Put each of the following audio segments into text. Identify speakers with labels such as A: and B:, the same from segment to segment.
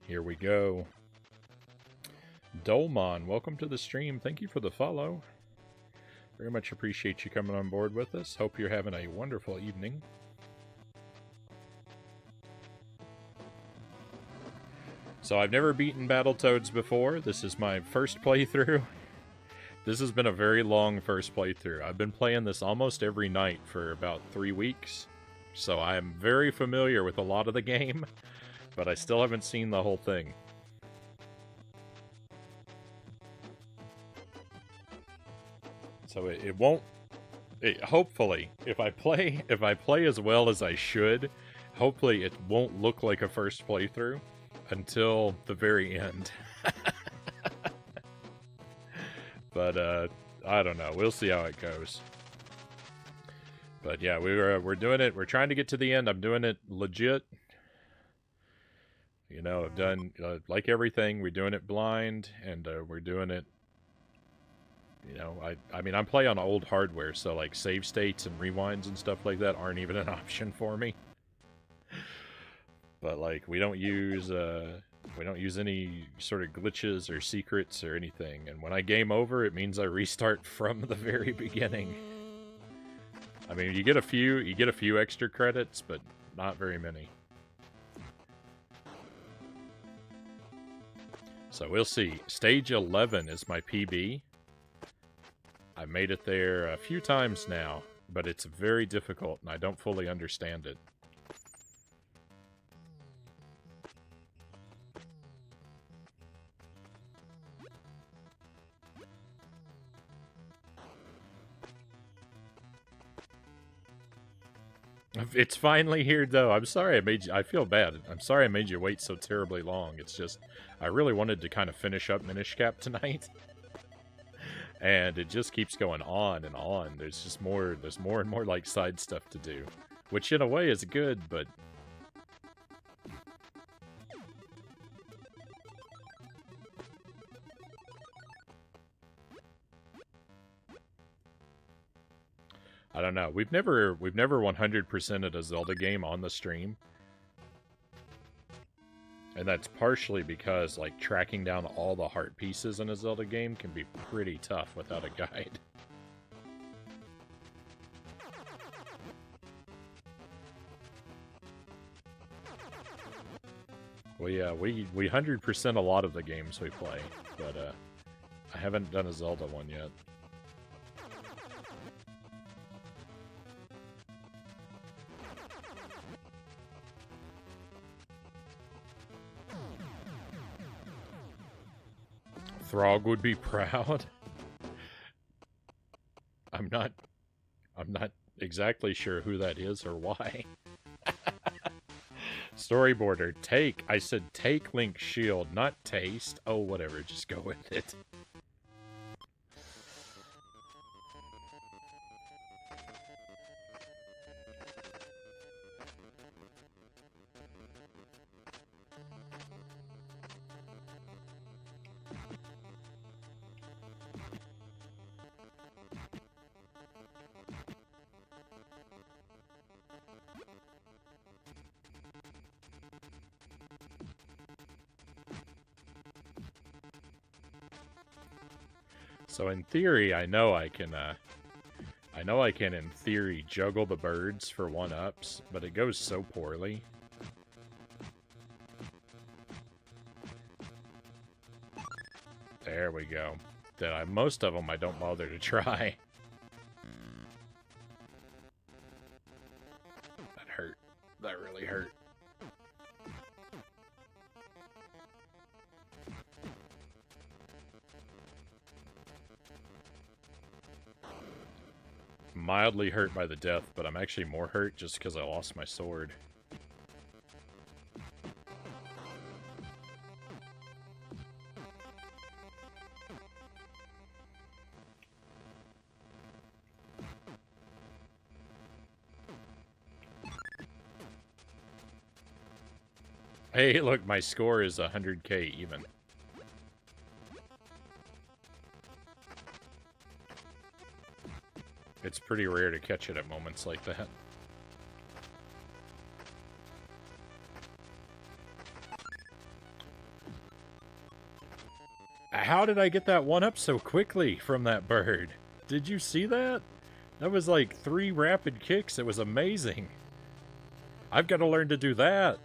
A: Here we go. Dolmon, welcome to the stream. Thank you for the follow. Very much appreciate you coming on board with us. Hope you're having a wonderful evening. So I've never beaten Battletoads before. This is my first playthrough. This has been a very long first playthrough. I've been playing this almost every night for about 3 weeks. So I'm very familiar with a lot of the game, but I still haven't seen the whole thing. So it won't. Hopefully, if I play as well as I should, hopefully it won't look like a first playthrough until the very end. But I don't know. We'll see how it goes. But yeah, we're doing it. We're trying to get to the end. I'm doing it legit. You know, I've done like everything. We're doing it blind, and we're doing it. You know, I mean, I'm playing on old hardware, so like save states and rewinds and stuff like that aren't even an option for me. But like, we don't use any sort of glitches or secrets or anything. And when I game over, it means I restart from the very beginning. I mean, you get a few extra credits, but not very many. So we'll see. Stage 11 is my PB. I made it there a few times now, but it's very difficult, and I don't fully understand it. It's finally here, though. I'm sorry I feel bad. I'm sorry I made you wait so terribly long. It's just, I really wanted to kind of finish up Minish Cap tonight. And it just keeps going on and on. There's more and more like side stuff to do, which in a way is good, but I don't know. We've never 100%ed a Zelda game on the stream. And that's partially because, like, tracking down all the heart pieces in a Zelda game can be pretty tough without a guide. Well, yeah, we 100% a lot of the games we play, but I haven't done a Zelda one yet. Throg would be proud. I'm not exactly sure who that is or why. Storyboarder, take. I said take Link's shield, not taste. Oh, whatever, just go with it. So in theory, I know I can, in theory, juggle the birds for 1-ups, but it goes so poorly. There we go. That most of them I don't bother to try. That hurt. That really hurt. Mildly hurt by the death, but I'm actually more hurt just because I lost my sword. Hey, look, my score is 100k even. It's pretty rare to catch it at moments like that. How did I get that one up so quickly from that bird? Did you see that? That was like 3 rapid kicks. It was amazing. I've got to learn to do that.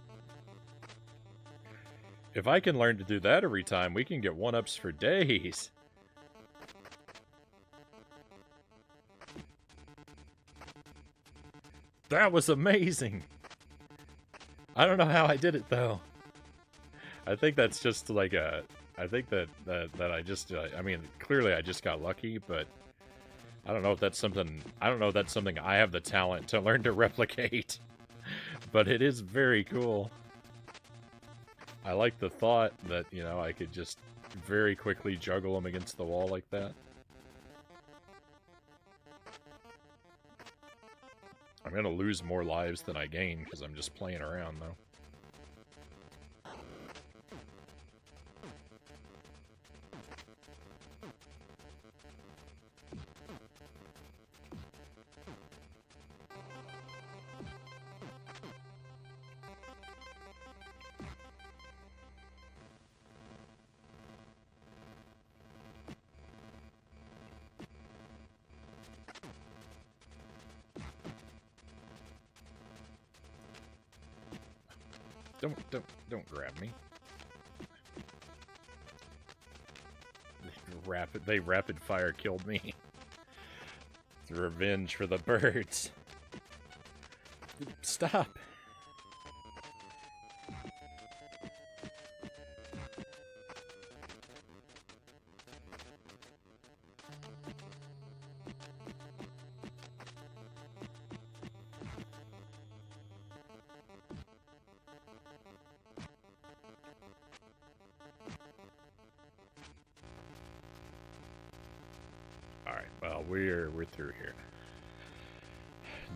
A: If I can learn to do that every time, we can get 1-ups for days. That was amazing. I don't know how I did it, though. I think that's just like a... I think that I just... I mean, clearly I just got lucky, but... I don't know if that's something... I don't know if that's something I have the talent to learn to replicate. But it is very cool. I like the thought that, you know, I could just very quickly juggle them against the wall like that. I'm gonna lose more lives than I gain because I'm just playing around, though. Don't grab me. They rapid fire killed me. It's revenge for the birds. Stop. We're through here.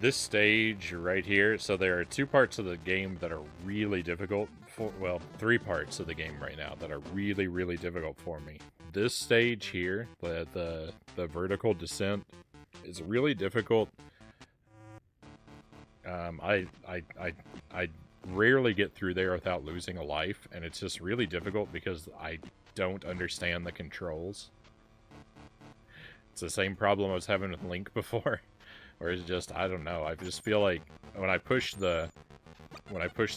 A: This stage right here, so there are 2 parts of the game that are really difficult for, well, 3 parts of the game right now that are really, really difficult for me. This stage here, the vertical descent, is really difficult. I rarely get through there without losing a life, and it's just really difficult because I don't understand the controls. It's the same problem I was having with Link before, where it's just, I don't know, I just feel like when I push the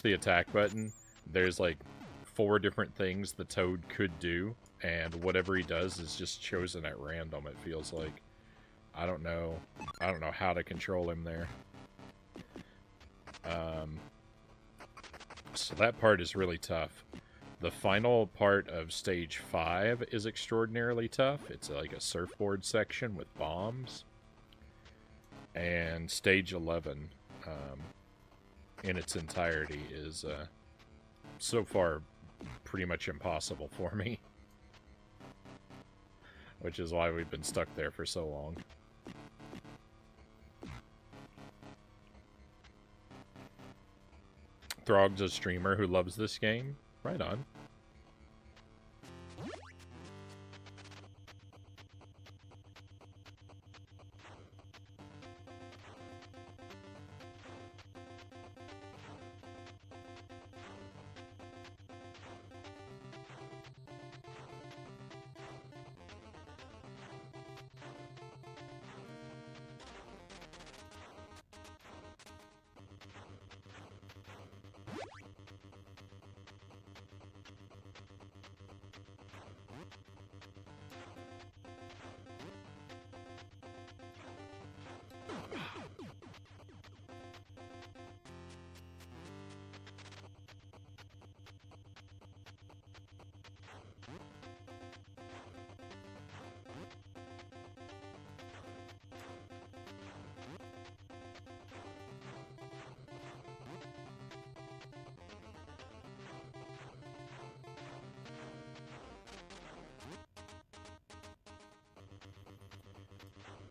A: attack button, there's like 4 different things the Toad could do, and whatever he does is just chosen at random, it feels like. I don't know how to control him there. So that part is really tough. The final part of Stage 5 is extraordinarily tough. It's like a surfboard section with bombs. And Stage 11, in its entirety, is so far pretty much impossible for me. Which is why we've been stuck there for so long. Throg's a streamer who loves this game. Right on.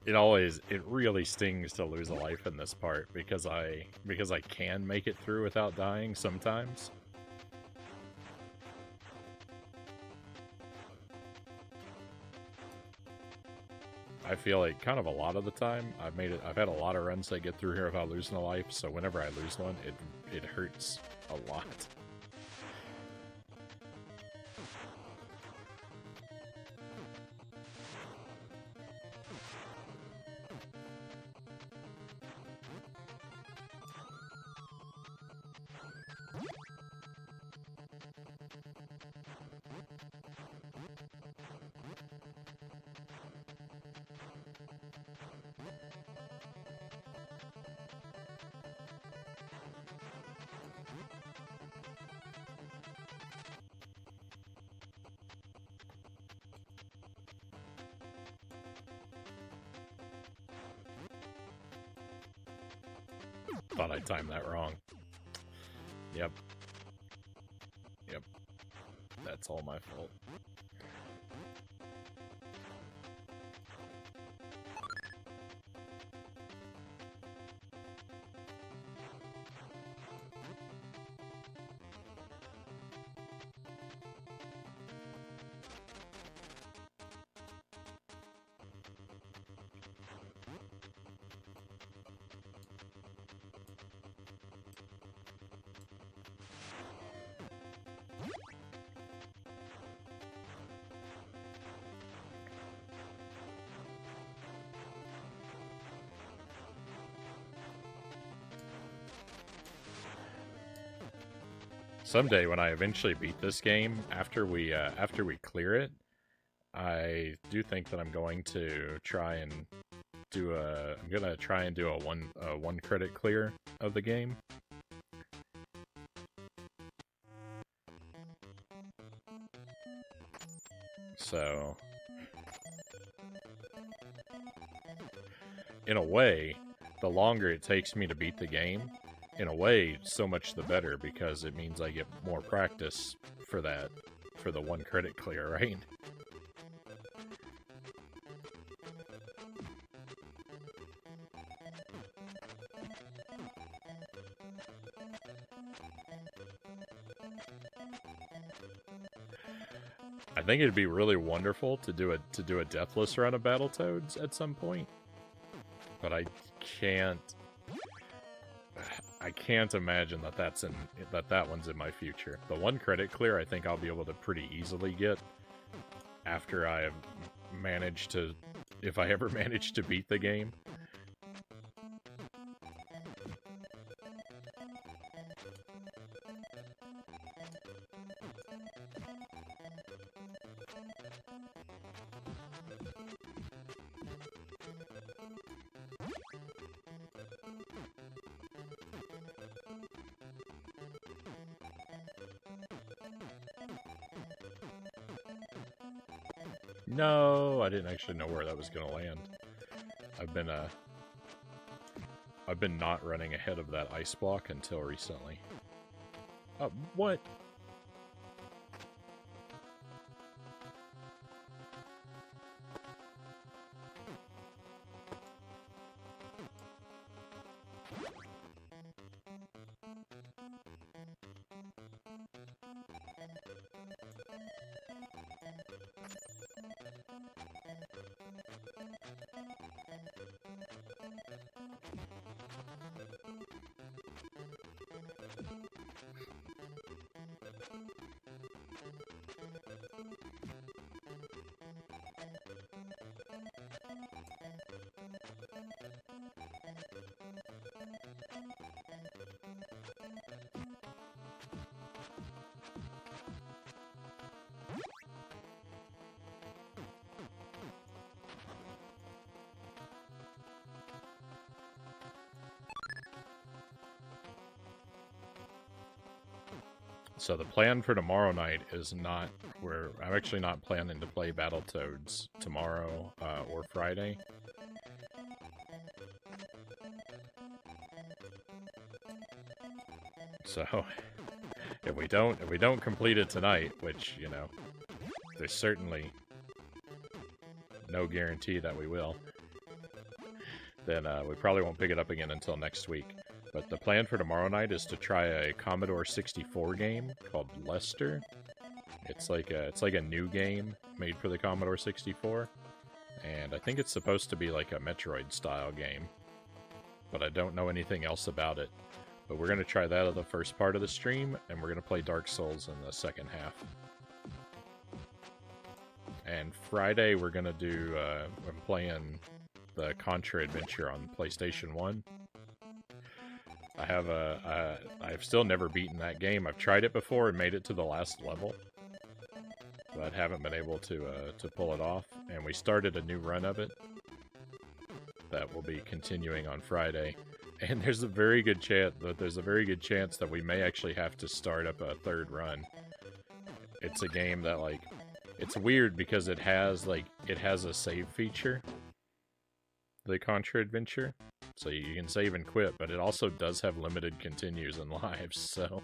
A: It really stings to lose a life in this part because I can make it through without dying sometimes. I feel like kind of a lot of the time I've had a lot of runs that get through here without losing a life, so whenever I lose one, it hurts a lot. Thought I timed that wrong. Yep. Yep. That's all my fault. Someday, when I eventually beat this game, after we clear it, I do think that I'm going to try and do a one credit clear of the game. So, in a way, the longer it takes me to beat the game, in a way, so much the better, because it means I get more practice for that, for the one credit clear, right? I think it'd be really wonderful to do a deathless run of Battletoads at some point, but I can't imagine that one's in my future. The one credit clear I think I'll be able to pretty easily get after I have managed to, if I ever manage to beat the game. No, I didn't actually know where that was going to land. I've been not running ahead of that ice block until recently. What? So the plan for tomorrow night is not where I'm actually not planning to play Battletoads tomorrow or Friday. So if we don't complete it tonight, which, you know, there's certainly no guarantee that we will, then we probably won't pick it up again until next week. But the plan for tomorrow night is to try a Commodore 64 game called Lester. It's like a new game made for the Commodore 64, and I think it's supposed to be like a Metroid-style game, but I don't know anything else about it. But we're going to try that at the first part of the stream, and we're going to play Dark Souls in the second half. And Friday we're going to do, I'm playing the Contra Adventure on PlayStation 1. I've still never beaten that game. I've tried it before and made it to the last level, but haven't been able to pull it off. And we started a new run of it that will be continuing on Friday. And there's a very good chance that we may actually have to start up a third run. It's a game that, like, it's weird because it has a save feature, the Contra Adventure. So you can save and quit, but it also does have limited continues and lives, so...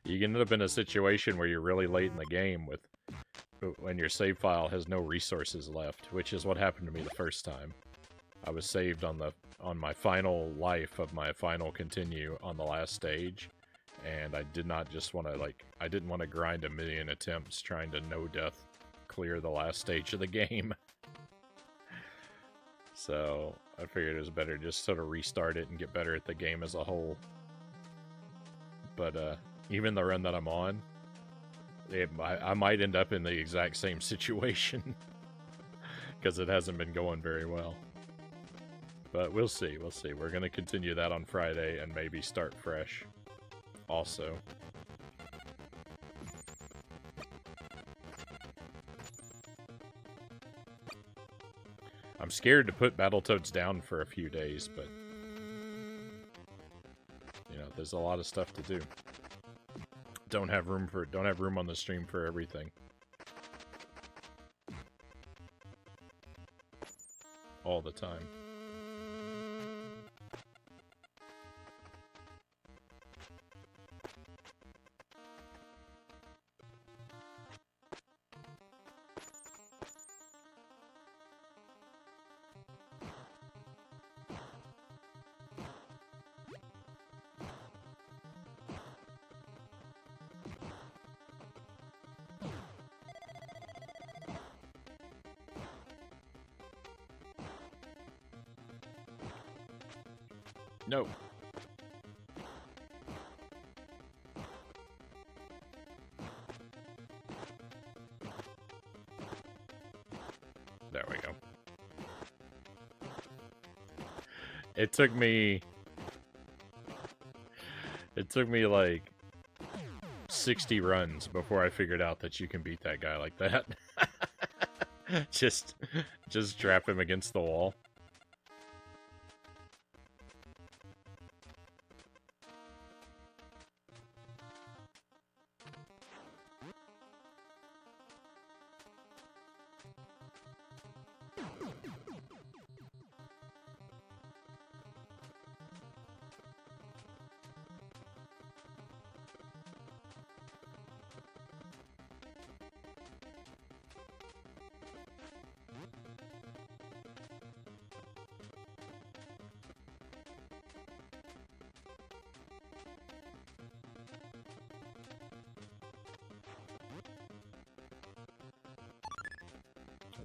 A: You can end up in a situation where you're really late in the game when your save file has no resources left, which is what happened to me the first time. I was saved on my final life of my final continue on the last stage, and I did not just want to, I didn't want to grind a million attempts trying to no-death clear the last stage of the game. So, I figured it was better just sort of restart it and get better at the game as a whole. But, even the run that I'm on, I might end up in the exact same situation. Because it hasn't been going very well. But we'll see, we'll see. We're going to continue that on Friday and maybe start fresh also. I'm scared to put Battletoads down for a few days, but... You know, there's a lot of stuff to do. Don't have room on the stream for everything. All the time. No. There we go. It took me like 60 runs before I figured out that you can beat that guy like that. just trap him against the wall.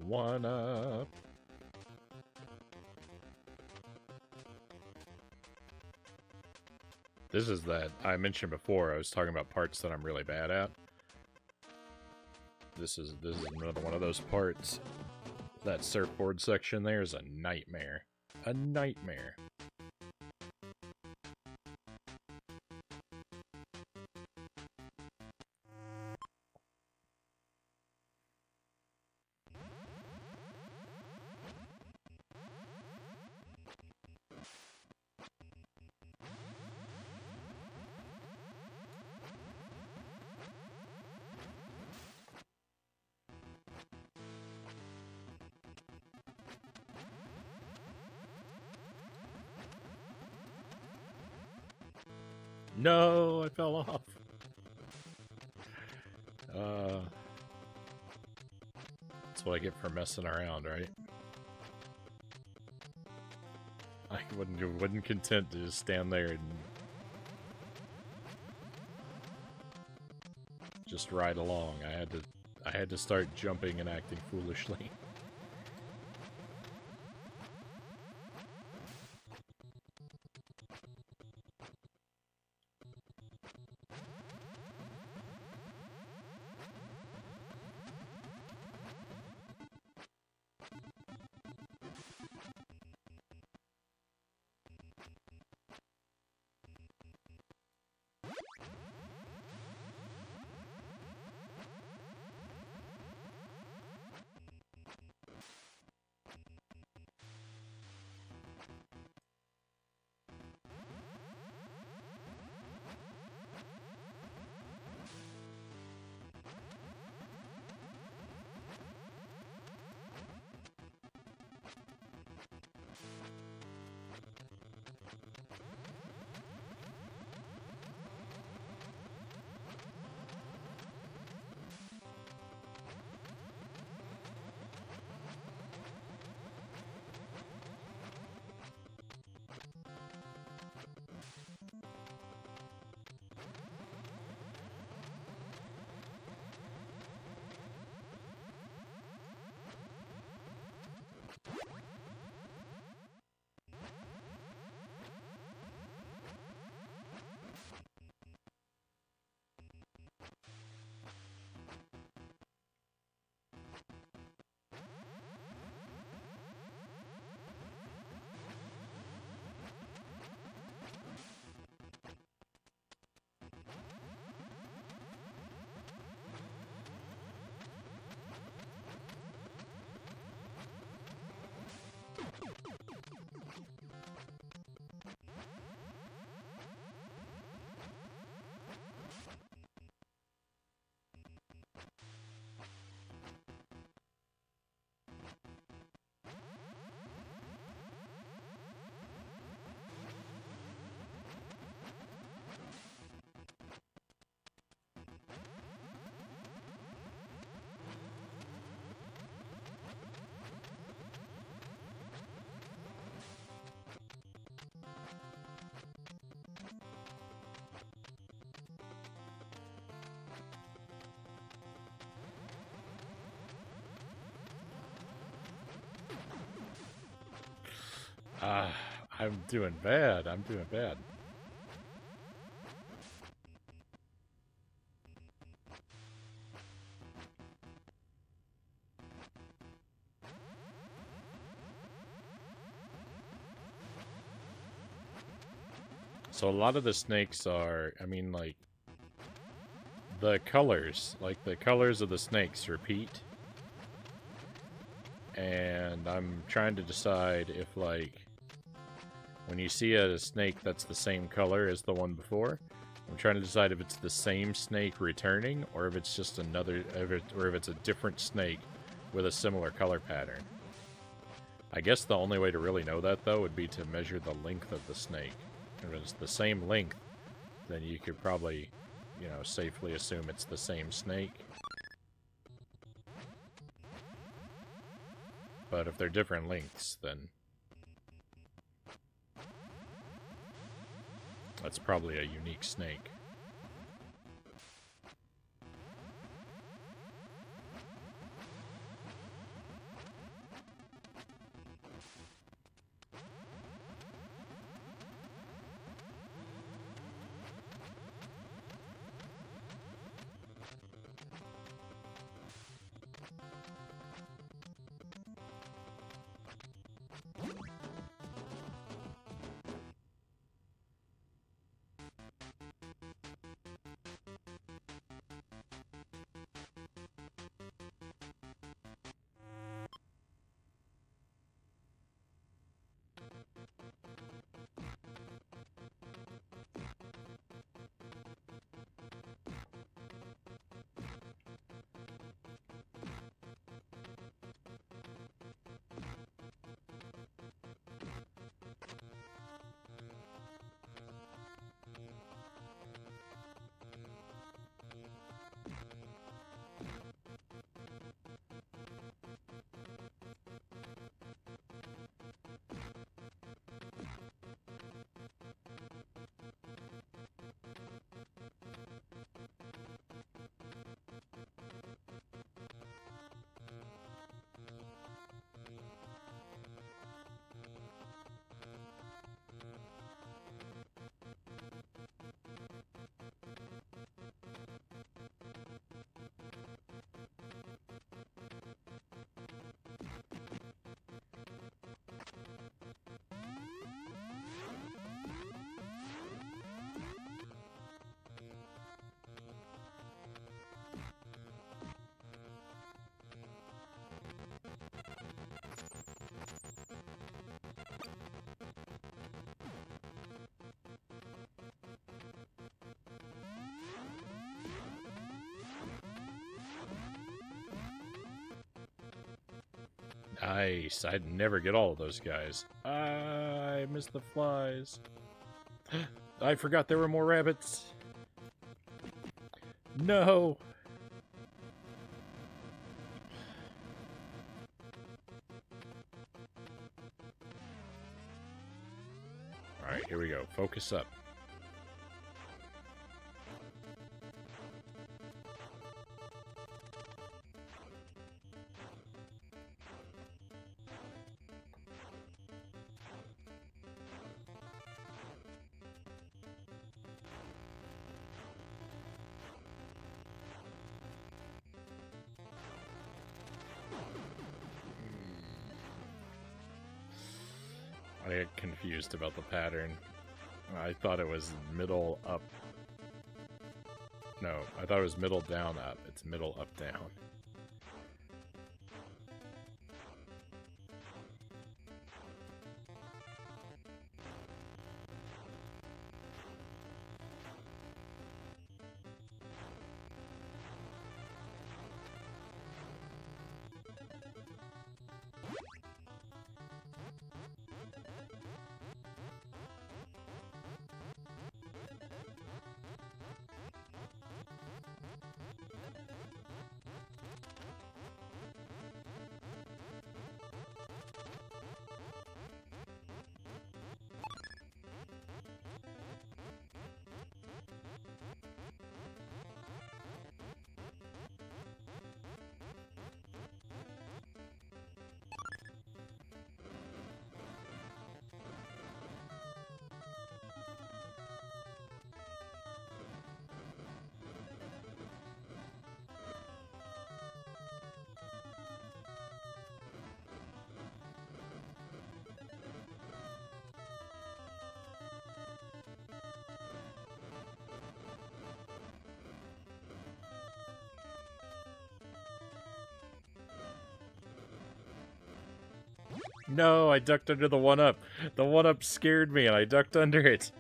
A: One up. This is that I mentioned before. I was talking about parts that I'm really bad at. This is another one of those parts. That surfboard section there is a nightmare. A nightmare. No, I fell off. That's what I get for messing around, right? I wasn't content to just stand there and just ride along. I had to start jumping and acting foolishly. I'm doing bad. I'm doing bad. So a lot of the snakes are, I mean, like, the colors of the snakes repeat. And I'm trying to decide if, like, when you see a snake that's the same color as the one before, I'm trying to decide if it's the same snake returning, or if it's just another, or if it's a different snake with a similar color pattern. I guess the only way to really know that, though, would be to measure the length of the snake. If it's the same length, then you could probably, you know, safely assume it's the same snake. But if they're different lengths, then that's probably a unique snake. Nice. I'd never get all of those guys. I missed the flies. I forgot there were more rabbits. No. Alright, here we go. Focus up. I get confused about the pattern. I thought it was middle up. No, I thought it was middle down up. It's middle up down. No, I ducked under the 1-up. The 1-up scared me and I ducked under it.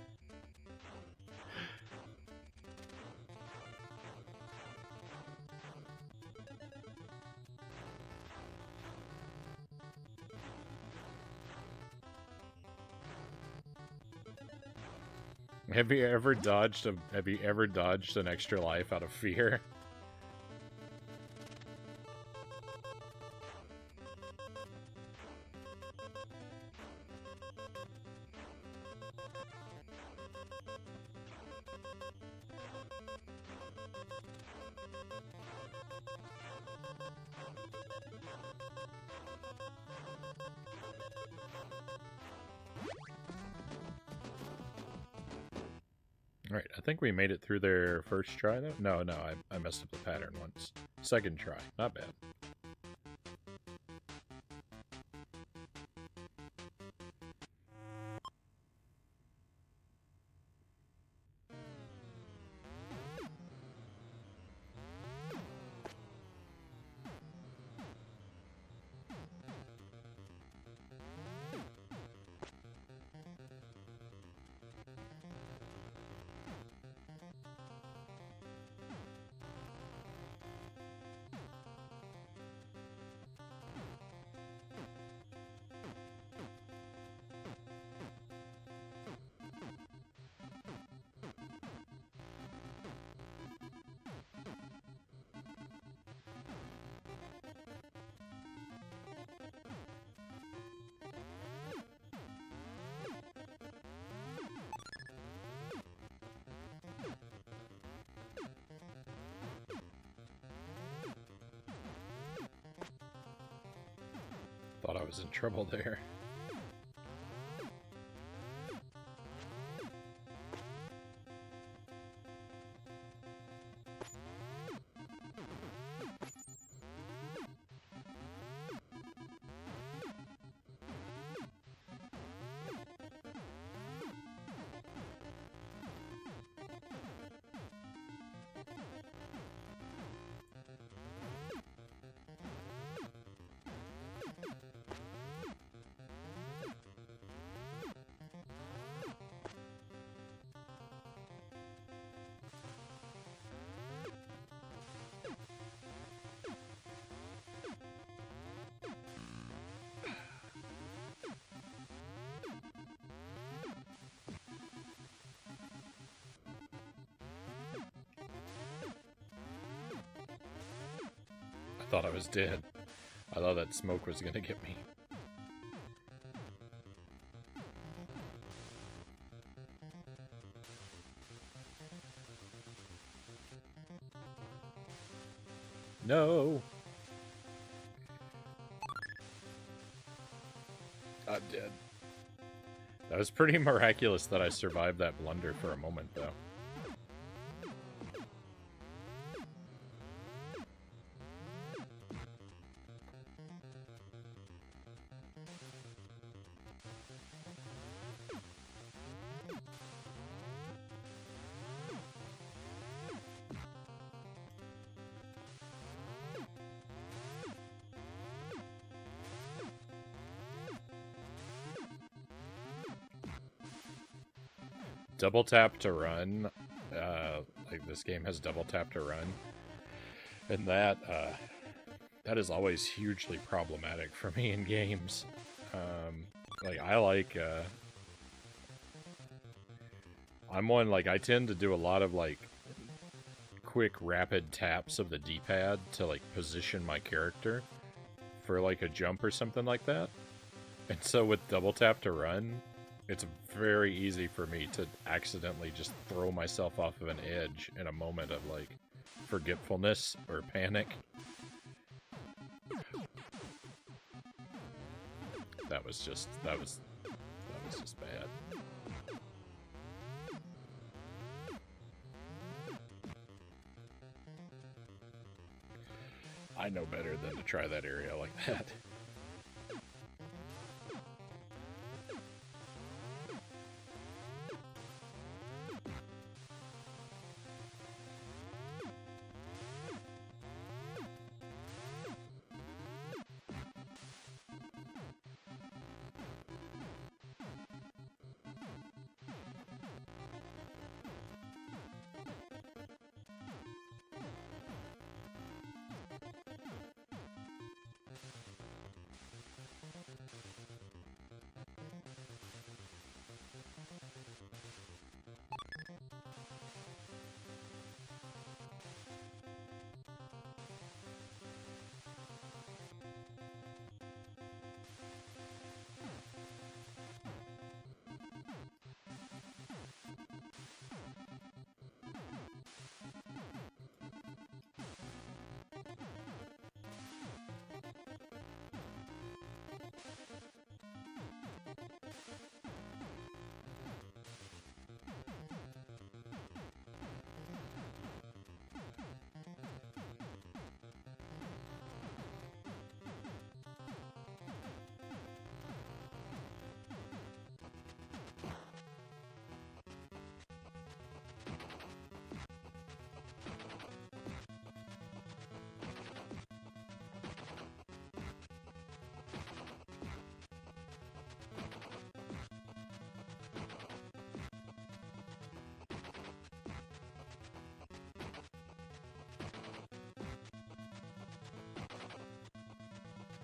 A: Have you ever dodged an extra life out of fear? Alright, I think we made it through their first try, though. No, I messed up the pattern once. Second try, not bad. Thought I was in trouble there. Thought I was dead. I thought that smoke was gonna get me. No! I'm dead. That was pretty miraculous that I survived that blunder for a moment, though. Double tap to run. Like this game has double tap to run, and that is always hugely problematic for me in games. I'm one, like, I tend to do a lot of like quick rapid taps of the D-pad to like position my character for like a jump or something like that. And so with double tap to run, it's very easy for me to accidentally just throw myself off of an edge in a moment of, like, forgetfulness or panic. That was just bad. I know better than to try that area like that.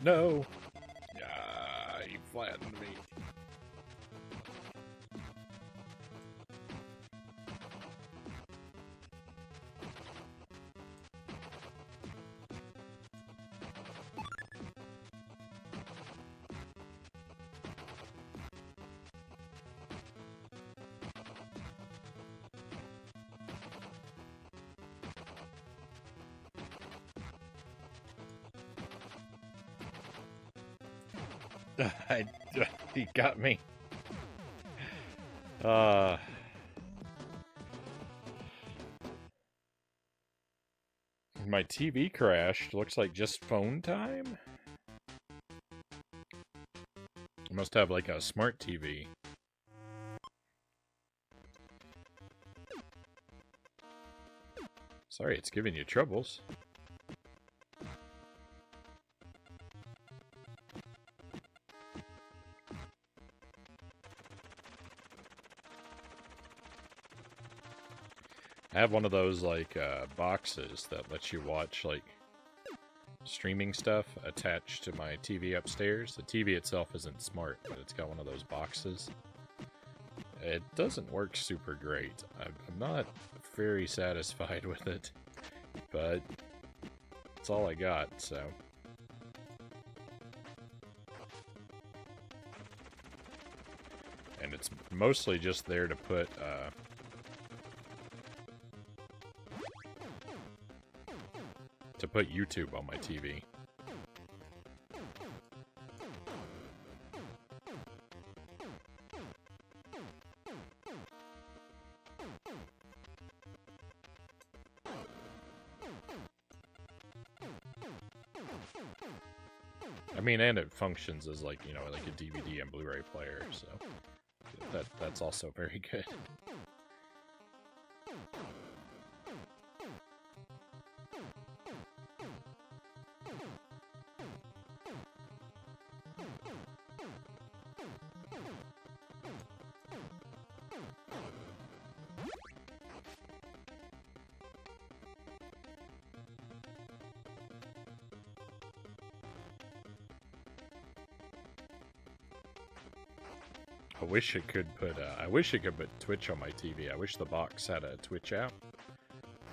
A: No! Ah, he flattened me. He got me. My TV crashed. Looks like just phone time? I must have like a smart TV. Sorry, it's giving you troubles. I have one of those, like, boxes that lets you watch, like, streaming stuff attached to my TV upstairs. The TV itself isn't smart, but it's got one of those boxes. It doesn't work super great. I'm not very satisfied with it, but it's all I got, so... And it's mostly just there to put, YouTube on my TV. I mean, and it functions as like, you know, like a DVD and Blu-ray player, so that's also very good. I wish it could put Twitch on my TV. I wish the box had a Twitch app.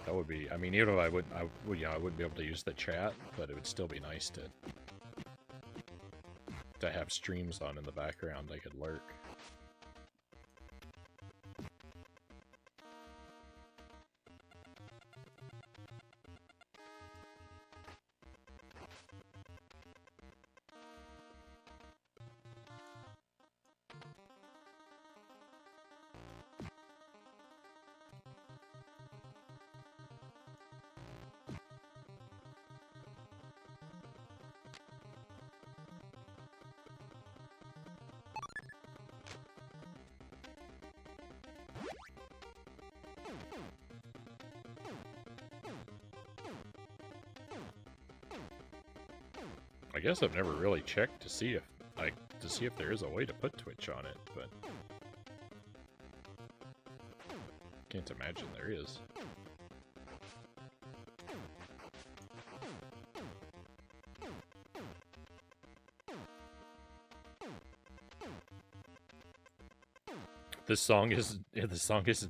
A: That would be, I mean, even if I wouldn't be able to use the chat, but it would still be nice to have streams on in the background. I could lurk. I guess I've never really checked to see if there is a way to put Twitch on it, but can't imagine there is. This song is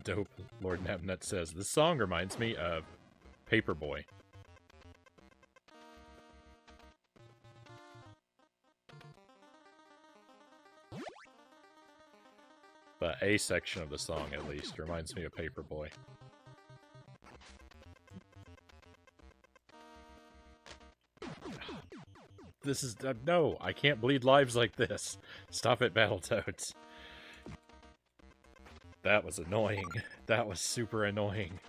A: dope. Lord Nabnut says this song reminds me of Paperboy. The A section of the song, at least, reminds me of Paperboy. This is... no, I can't bleed lives like this. Stop it, Battletoads. That was annoying. That was super annoying.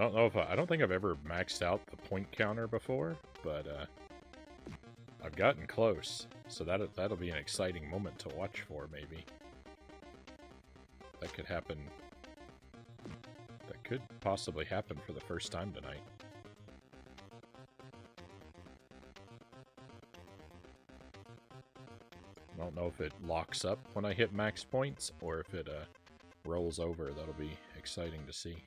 A: I don't think I've ever maxed out the point counter before, but I've gotten close, so that'll be an exciting moment to watch for, maybe. That could happen. That could possibly happen for the first time tonight. I don't know if it locks up when I hit max points, or if it rolls over. That'll be exciting to see.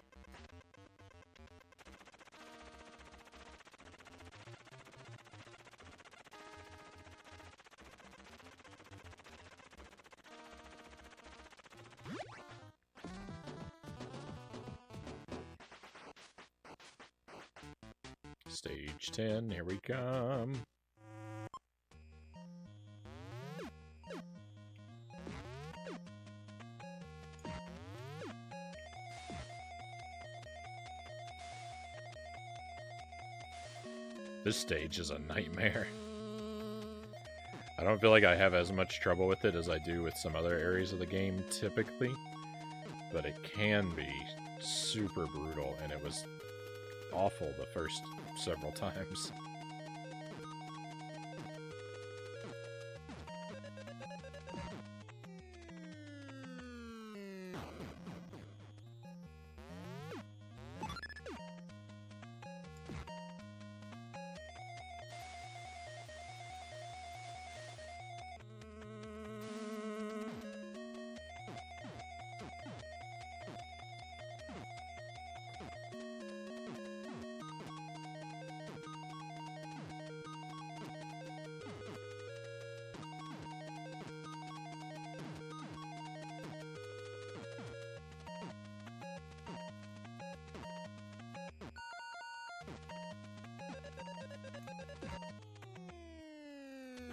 A: Stage 10, here we come. This stage is a nightmare. I don't feel like I have as much trouble with it as I do with some other areas of the game typically, but it can be super brutal, and it was awful the first several times.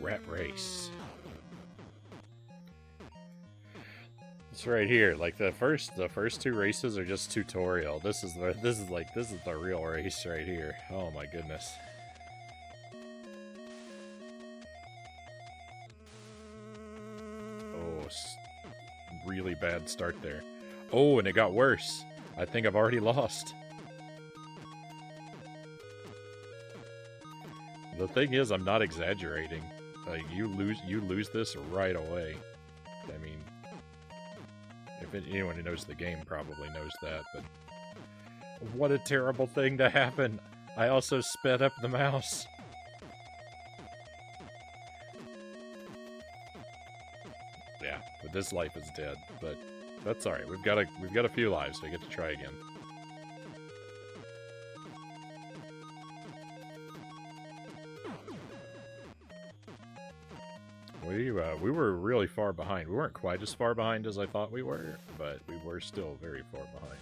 A: Rat race. It's right here. Like the first two races are just tutorial. This is the real race right here. Oh my goodness. Oh, really bad start there. Oh, and it got worse. I think I've already lost. The thing is, I'm not exaggerating. Like, you lose this right away. I mean, anyone who knows the game probably knows that, but what a terrible thing to happen. I also sped up the mouse. Yeah, but this life is dead, but that's alright. We've got a few lives, so we get to try again. We were really far behind. We weren't quite as far behind as I thought we were, but we were still very far behind.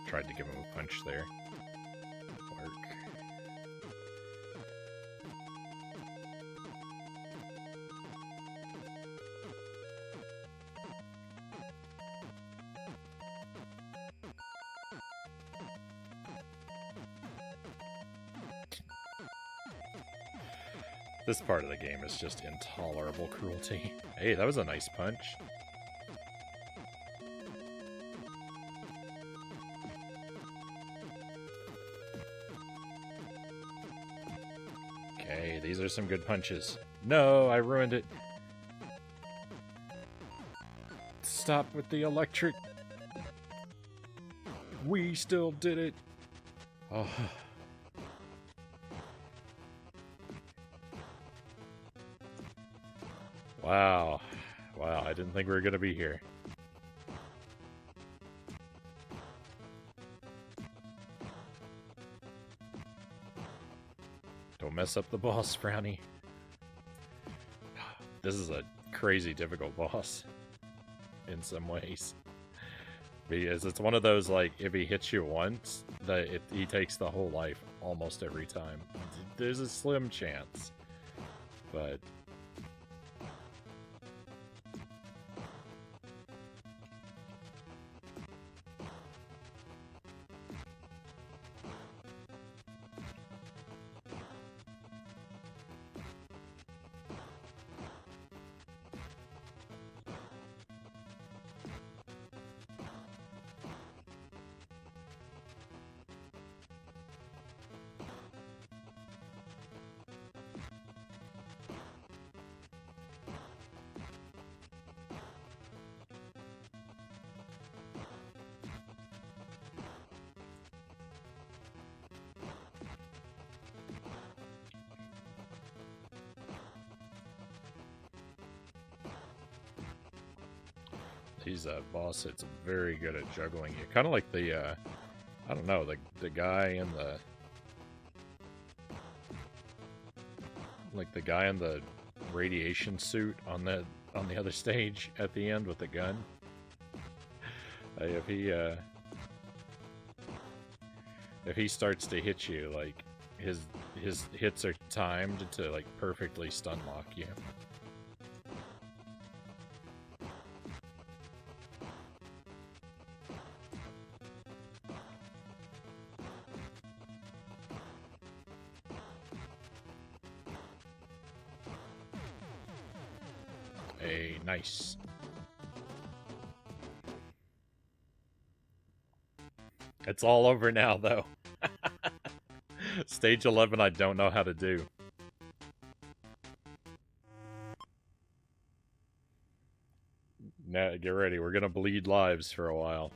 A: Tried to give him a punch there. Work. This part of the game is just intolerable cruelty. Hey, that was a nice punch. Okay, these are some good punches. No, I ruined it. Stop with the electric. We still did it. Oh. Wow. Wow, I didn't think we were going to be here. Don't mess up the boss, Frownie. This is a crazy difficult boss. In some ways. Because it's one of those, like, if he hits you once, he takes the whole life almost every time. There's a slim chance. But... He's a boss that's very good at juggling you. Kind of like the, I don't know, the guy in the... Like the guy in the radiation suit on the other stage at the end with the gun. If he starts to hit you, like his hits are timed to like perfectly stun lock you. Nice. It's all over now, though. Stage 11 I don't know how to do. Now, get ready. We're gonna bleed lives for a while.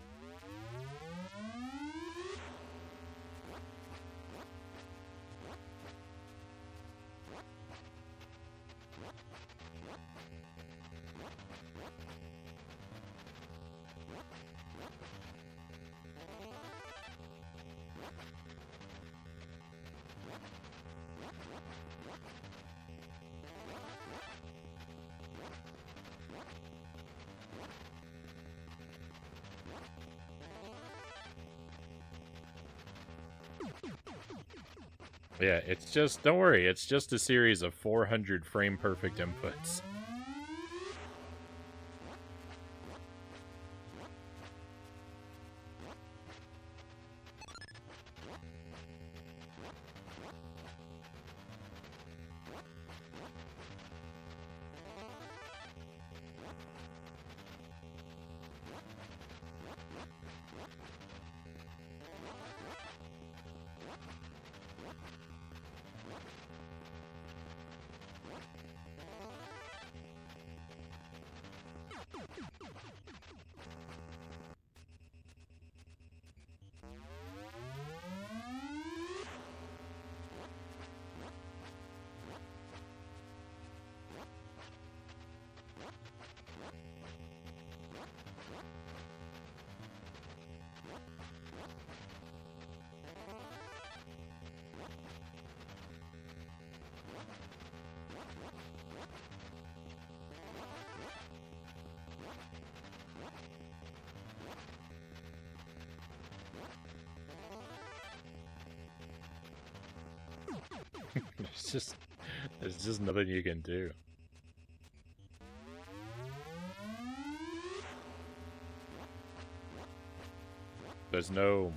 A: Yeah, it's just, don't worry, it's just a series of 400 frame perfect inputs. There's just nothing you can do. There's no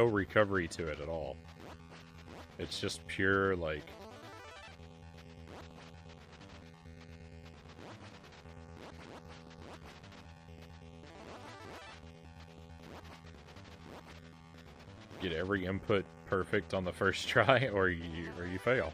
A: recovery to it at all. It's just pure, like... Get every input perfect on the first try, or you fail.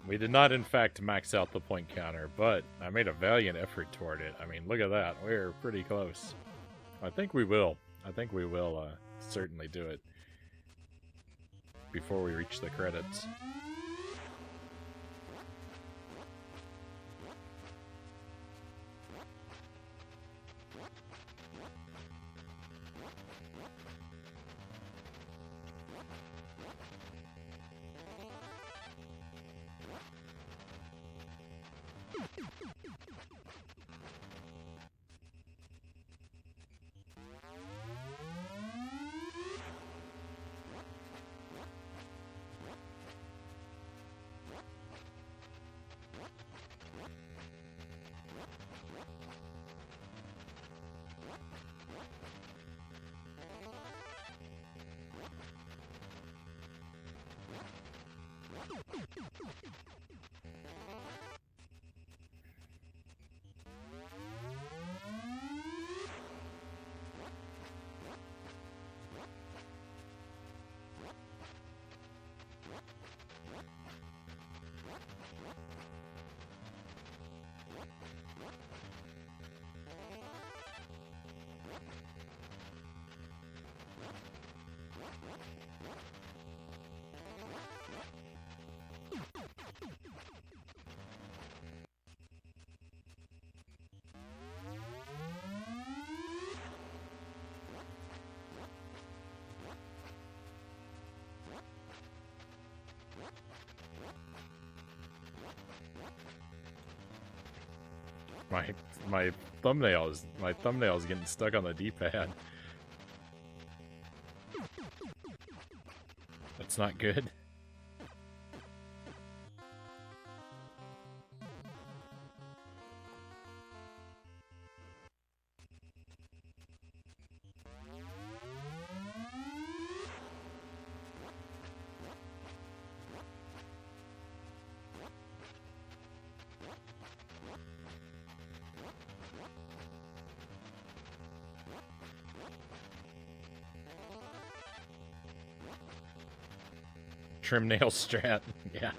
A: We did not, in fact, max out the point counter, but I made a valiant effort toward it. I mean, look at that. We're pretty close. I think we will. I think we will certainly do it before we reach the credits. My thumbnail is getting stuck on the D-pad. That's not good. Trim nail strat, yeah.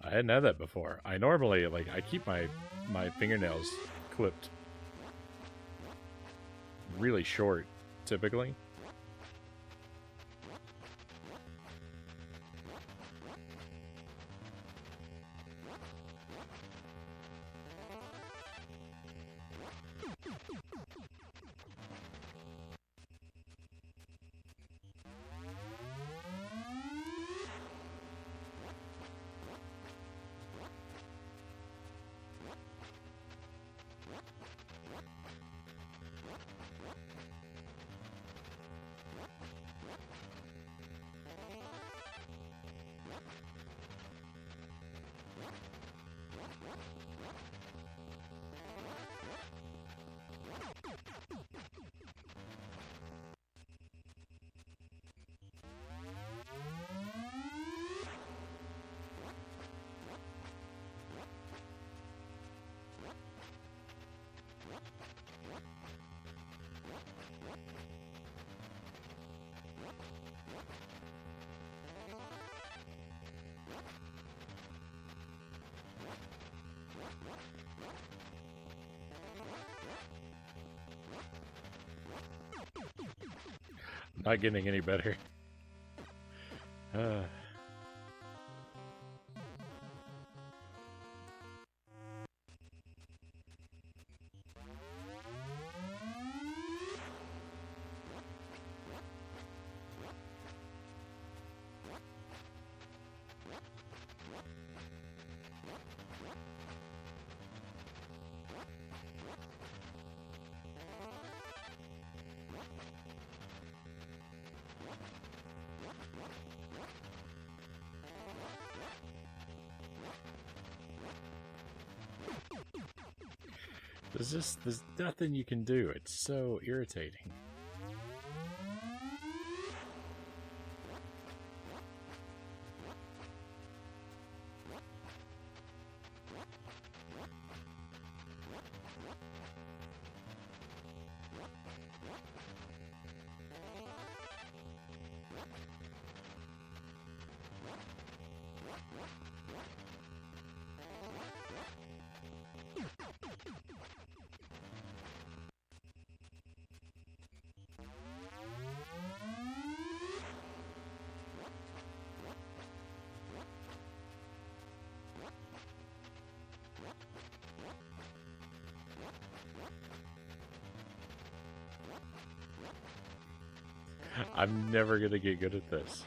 A: I hadn't had that before. I normally, like, I keep my fingernails clipped really short, typically. Not getting any better. There's nothing you can do. It's so irritating. I'm never gonna get good at this.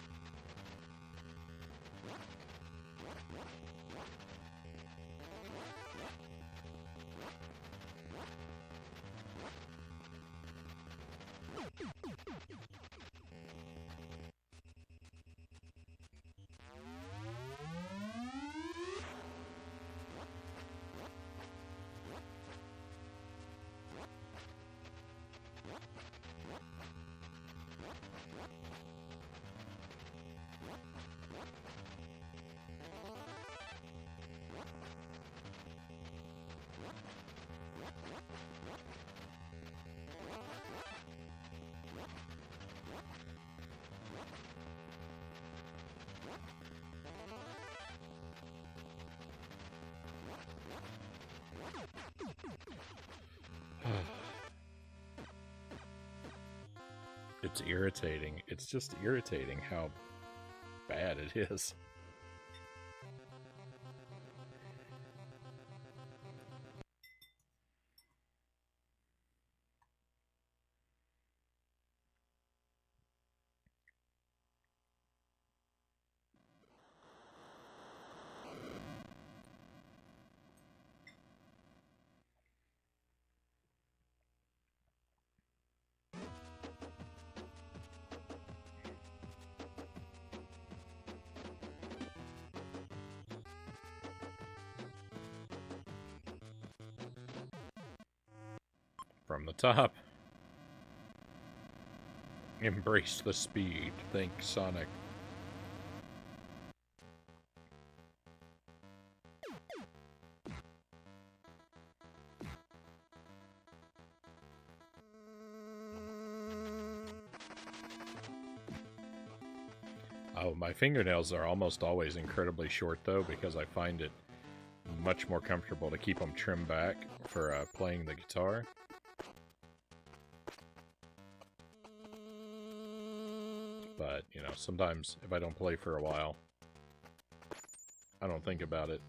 A: It's irritating. It's just irritating how bad it is. From the top. Embrace the speed. Think Sonic. Oh, my fingernails are almost always incredibly short, though, because I find it much more comfortable to keep them trimmed back for playing the guitar. But, you know, sometimes if I don't play for a while, I don't think about it.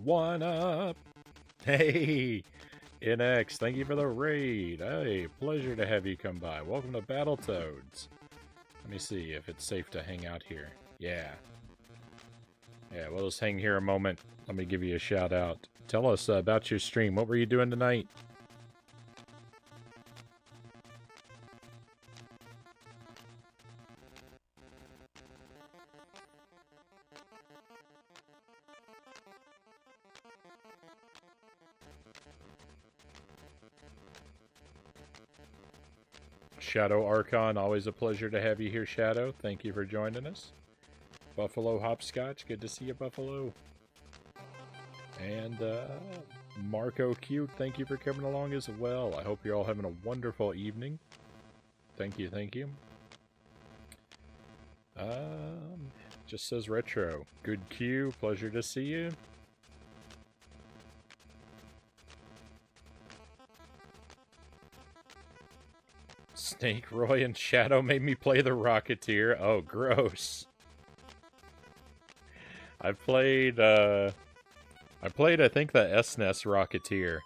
A: One up! Hey! NX, thank you for the raid. Hey, pleasure to have you come by. Welcome to Battletoads. Let me see if it's safe to hang out here. Yeah. Yeah, we'll just hang here a moment. Let me give you a shout out. Tell us about your stream. What were you doing tonight? Shadow Archon, always a pleasure to have you here, Shadow. Thank you for joining us. Buffalo Hopscotch, good to see you, Buffalo. And Marco Cute, thank you for coming along as well. I hope you're all having a wonderful evening. Thank you, thank you. Just says retro. Good Q, pleasure to see you. Snake Roy and Shadow made me play the Rocketeer. Oh, gross. I played, I think, the SNES Rocketeer.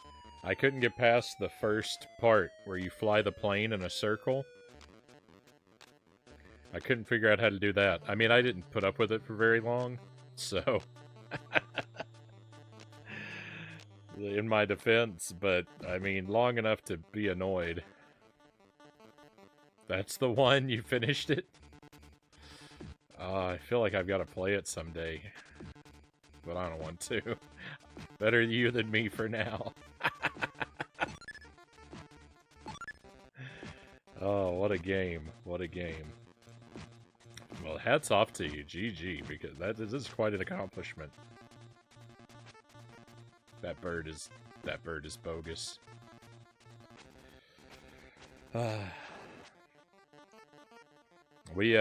A: I couldn't get past the first part where you fly the plane in a circle. I couldn't figure out how to do that. I mean, I didn't put up with it for very long, so... in my defense, but, I mean, long enough to be annoyed. That's the one? You finished it? I feel like I've got to play it someday. But I don't want to. Better you than me for now. Oh, what a game. What a game. Well, hats off to you, GG, because this is quite an accomplishment. That bird is bogus. We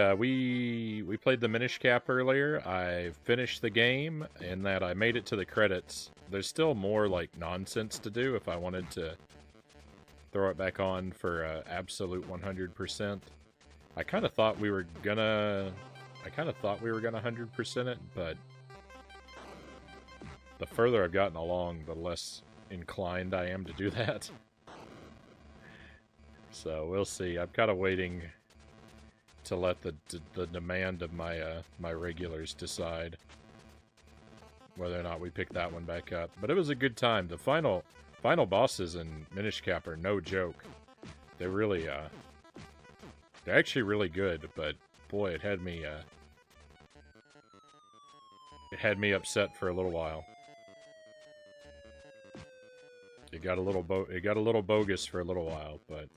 A: played the Minish Cap earlier. I finished the game in that I made it to the credits. There's still more like nonsense to do if I wanted to throw it back on for absolute 100%. I kind of thought we were gonna 100% it, but the further I've gotten along, the less inclined I am to do that. So we'll see. I'm kind of waiting to let the demand of my my regulars decide whether or not we pick that one back up. But it was a good time. The final bosses in Minish Cap are no joke. They're really they're actually really good, but boy, it had me upset for a little while. It got a little bogus for a little while, but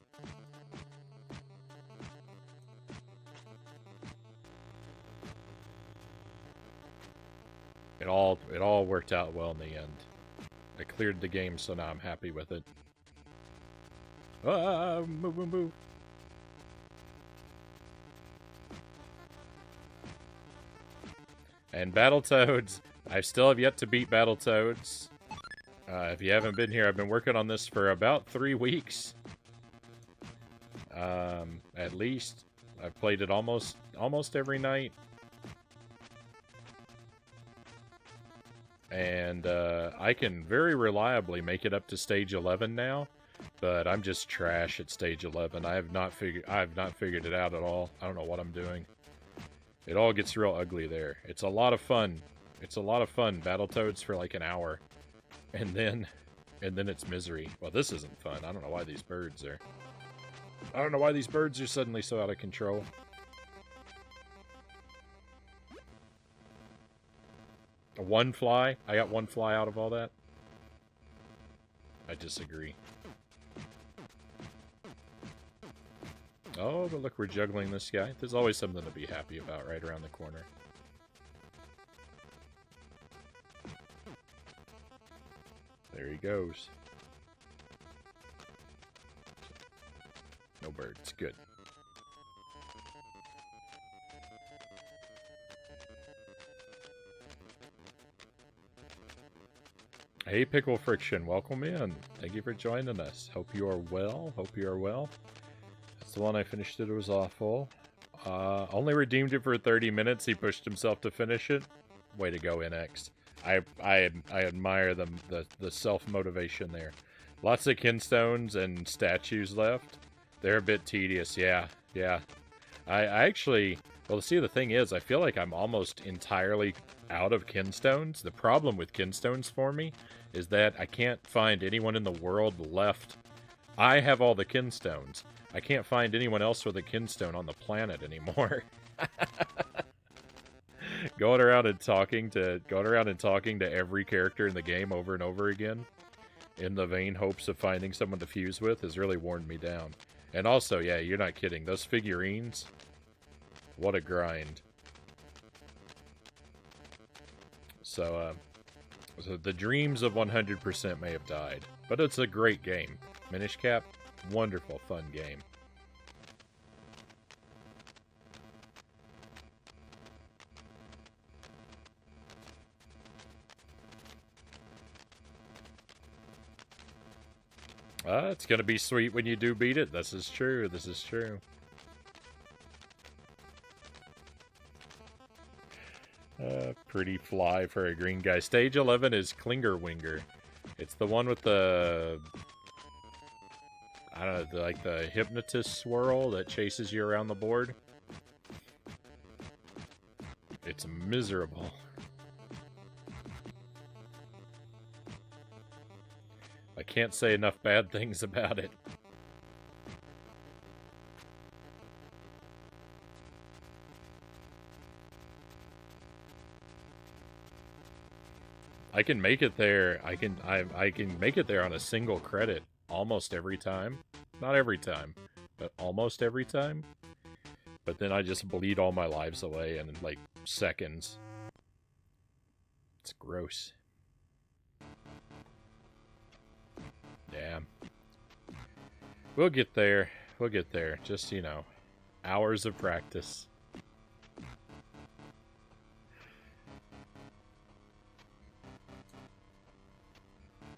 A: it all worked out well in the end. I cleared the game, so now I'm happy with it. Ah, move, move, move. And Battletoads, I still have yet to beat Battletoads. If you haven't been here, I've been working on this for about 3 weeks. At least. I've played it almost every night. And I can very reliably make it up to stage 11 now, but I'm just trash at stage 11. I have not figured it out at all. I don't know what I'm doing. It all gets real ugly there. It's a lot of fun. It's a lot of fun. Battletoads for like an hour, and then it's misery. Well, this isn't fun. I don't know why these birds are. I don't know why these birds are suddenly so out of control. One fly? I got one fly out of all that? I disagree. Oh, but look, we're juggling this guy. There's always something to be happy about right around the corner. There he goes. No birds. Good. Hey, Pickle Friction, welcome in. Thank you for joining us. Hope you are well. Hope you are well. That's the one I finished. It was awful. Only redeemed it for 30 minutes. He pushed himself to finish it. Way to go, NX. I admire the self-motivation there. Lots of kinstones and statues left. They're a bit tedious, yeah. I actually... Well, see, the thing is, I feel like I'm almost entirely out of kinstones. The problem with kinstones for me is that I can't find anyone in the world left. I have all the kinstones. I can't find anyone else with a kinstone on the planet anymore. Going around and talking to every character in the game over and over again in the vain hopes of finding someone to fuse with has really worn me down. And also, yeah, you're not kidding. Those figurines... What a grind. So, So the dreams of 100% may have died, but it's a great game. Minish Cap, wonderful, fun game. It's gonna be sweet when you do beat it. This is true. This is true. Pretty fly for a green guy. Stage 11 is Klinger Winger. It's the one with the... I don't know, like the hypnotist swirl that chases you around the board. It's miserable. I can't say enough bad things about it. I can make it there. I can make it there on a single credit almost every time. Not every time, but almost every time. But then I just bleed all my lives away in like seconds. It's gross. Damn. We'll get there. We'll get there. Just, you know, hours of practice.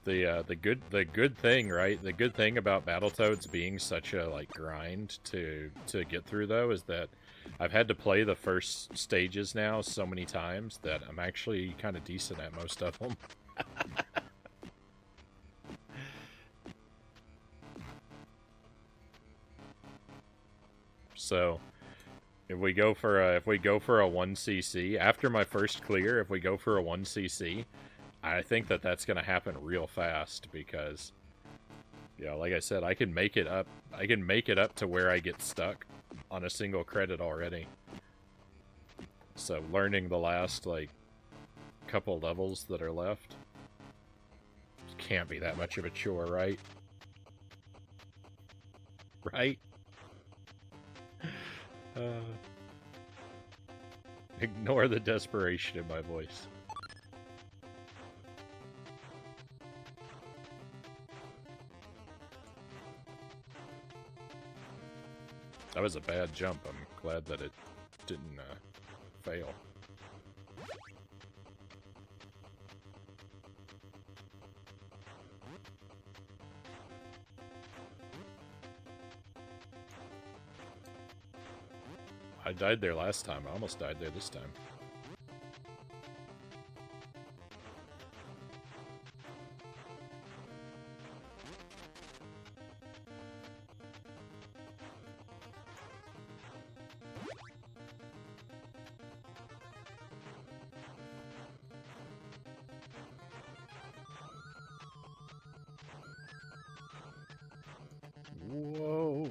A: The good thing, right? The good thing about Battletoads being such a like grind to get through though is that I've had to play the first stages now so many times that I'm actually kind of decent at most of them. So if we go for a 1cc after my first clear, if we go for a 1cc, I think that that's going to happen real fast because, you know, like I said, I can make it up. I can make it up to where I get stuck on a single credit already. So learning the last like couple levels that are left can't be that much of a chore, right? Right? Ignore the desperation in my voice. That was a bad jump. I'm glad that it didn't fail. I died there last time. I almost died there this time. Whoa.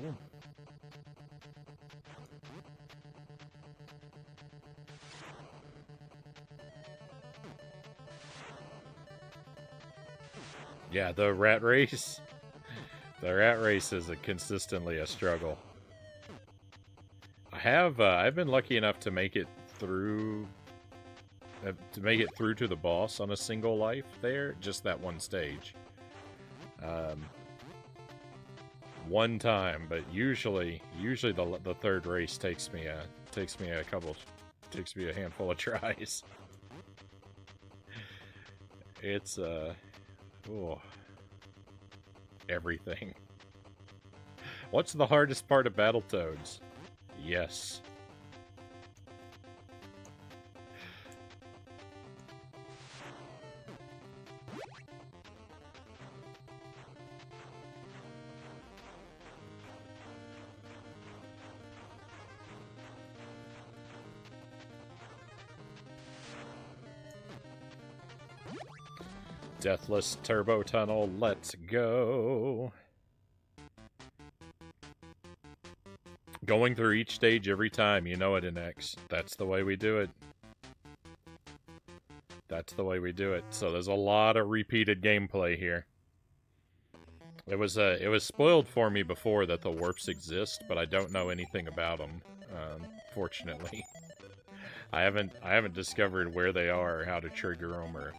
A: Yeah, the rat race. The rat race is consistently a struggle. I've been lucky enough to make it through to the boss on a single life there, just that one stage. One time, but usually the third race takes me a handful of tries. It's everything. What's the hardest part of Battletoads? Yes. Deathless Turbo Tunnel, let's go. Going through each stage every time, you know it in X. That's the way we do it. That's the way we do it. So there's a lot of repeated gameplay here. It was spoiled for me before that the warps exist, but I don't know anything about them. Fortunately, I haven't discovered where they are, or how to trigger them, or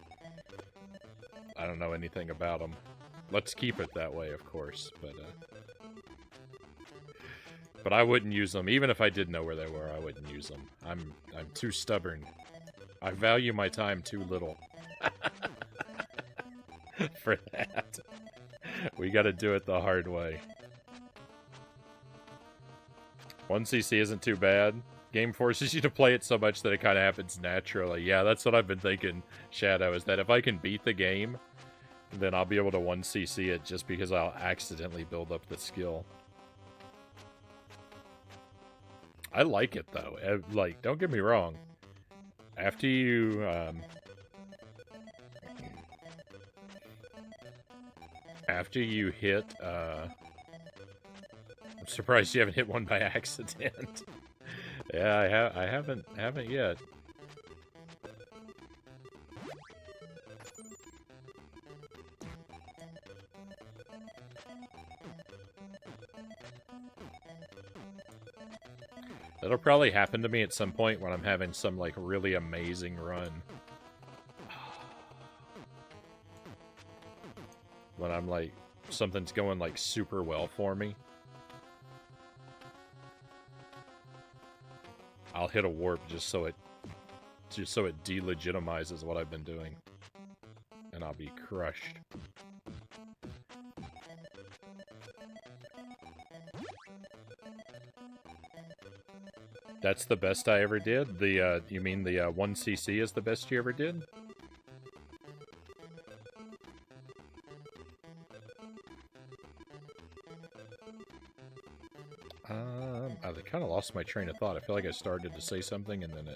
A: I don't know anything about them. Let's keep it that way, of course, but I wouldn't use them. Even if I did know where they were, I wouldn't use them. I'm too stubborn. I value my time too little. For that. We gotta do it the hard way. 1cc isn't too bad. Game forces you to play it so much that it kind of happens naturally. Yeah, that's what I've been thinking, Shadow, is that if I can beat the game, then I'll be able to 1cc it just because I'll accidentally build up the skill. I like it, though. Like, don't get me wrong. After you, after you hit, I'm surprised you haven't hit one by accident. Yeah, I haven't yet. That'll probably happen to me at some point when I'm having some, like, really amazing run. When I'm, like, something's going, like, super well for me. I'll hit a warp just so it delegitimizes what I've been doing. And I'll be crushed. That's the best I ever did? The, you mean the 1cc is the best you ever did? I kind of lost my train of thought. I feel like I started to say something and then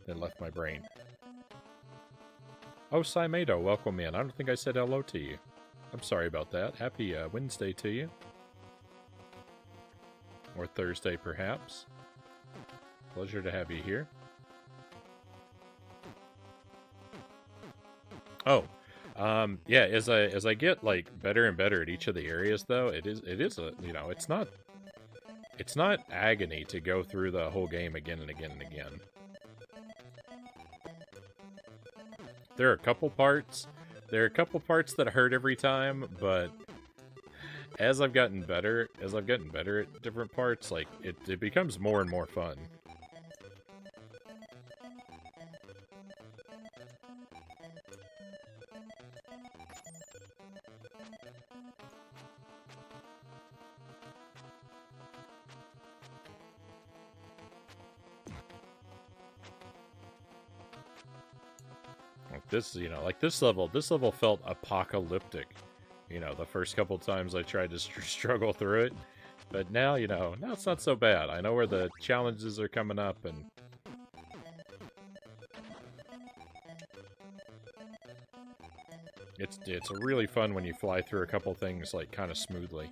A: it left my brain. Oh, Saimedo, welcome in. I don't think I said hello to you. I'm sorry about that. Happy Wednesday to you. Or Thursday, perhaps. Pleasure to have you here. Oh, yeah. As I get like better and better at each of the areas, though, it is a, you know, it's not agony to go through the whole game again and again and again. There are a couple parts that hurt every time, but as I've gotten better at different parts, like, it becomes more and more fun. Like this, you know, like this level felt apocalyptic. You know, the first couple times I tried to struggle through it. But now, you know, now it's not so bad. I know where the challenges are coming up, and it's really fun when you fly through a couple things, like, kind of smoothly.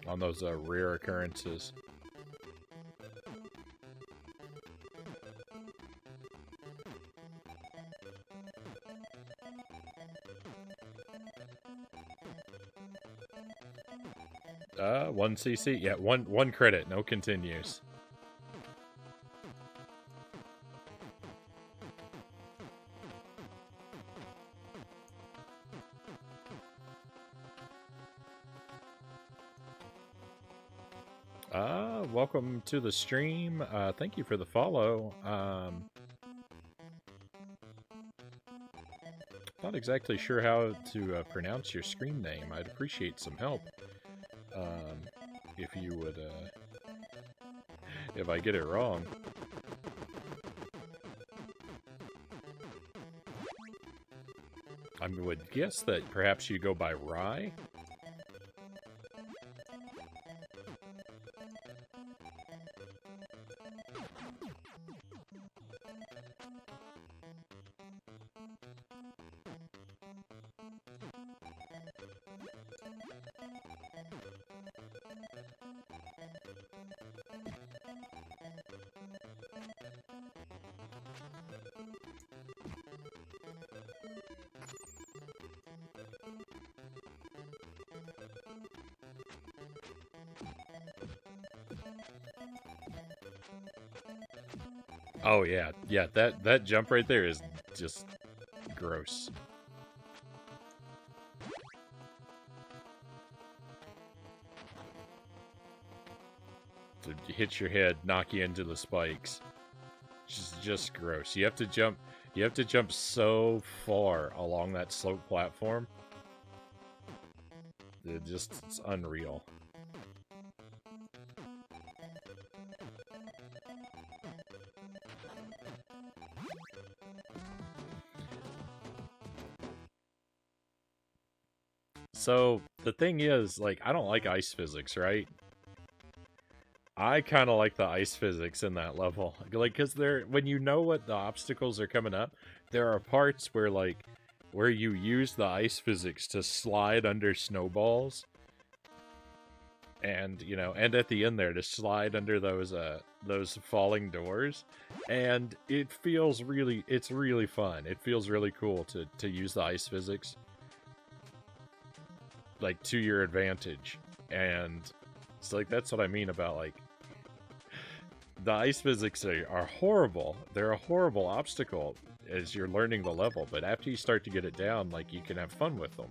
A: On those rare occurrences. One CC? Yeah, one credit, no continues. Welcome to the stream. Thank you for the follow. Not exactly sure how to pronounce your screen name. I'd appreciate some help. If you would, if I get it wrong. I would guess that perhaps you go by Rye? Oh yeah, yeah. That jump right there is just gross. To hit your head, knock you into the spikes. Just gross. You have to jump. You have to jump so far along that slope platform. It's unreal. So the thing is, like, I don't like ice physics, right? I kind of like the ice physics in that level, like, because when you know what the obstacles are coming up, there are parts where, like, where you use the ice physics to slide under snowballs, and you know, and at the end there to slide under those falling doors, and it feels really, it's really fun. It feels really cool to use the ice physics, like, to your advantage, and it's like that's what I mean about, like, the ice physics are horrible. They're a horrible obstacle as you're learning the level, but after you start to get it down, like, you can have fun with them.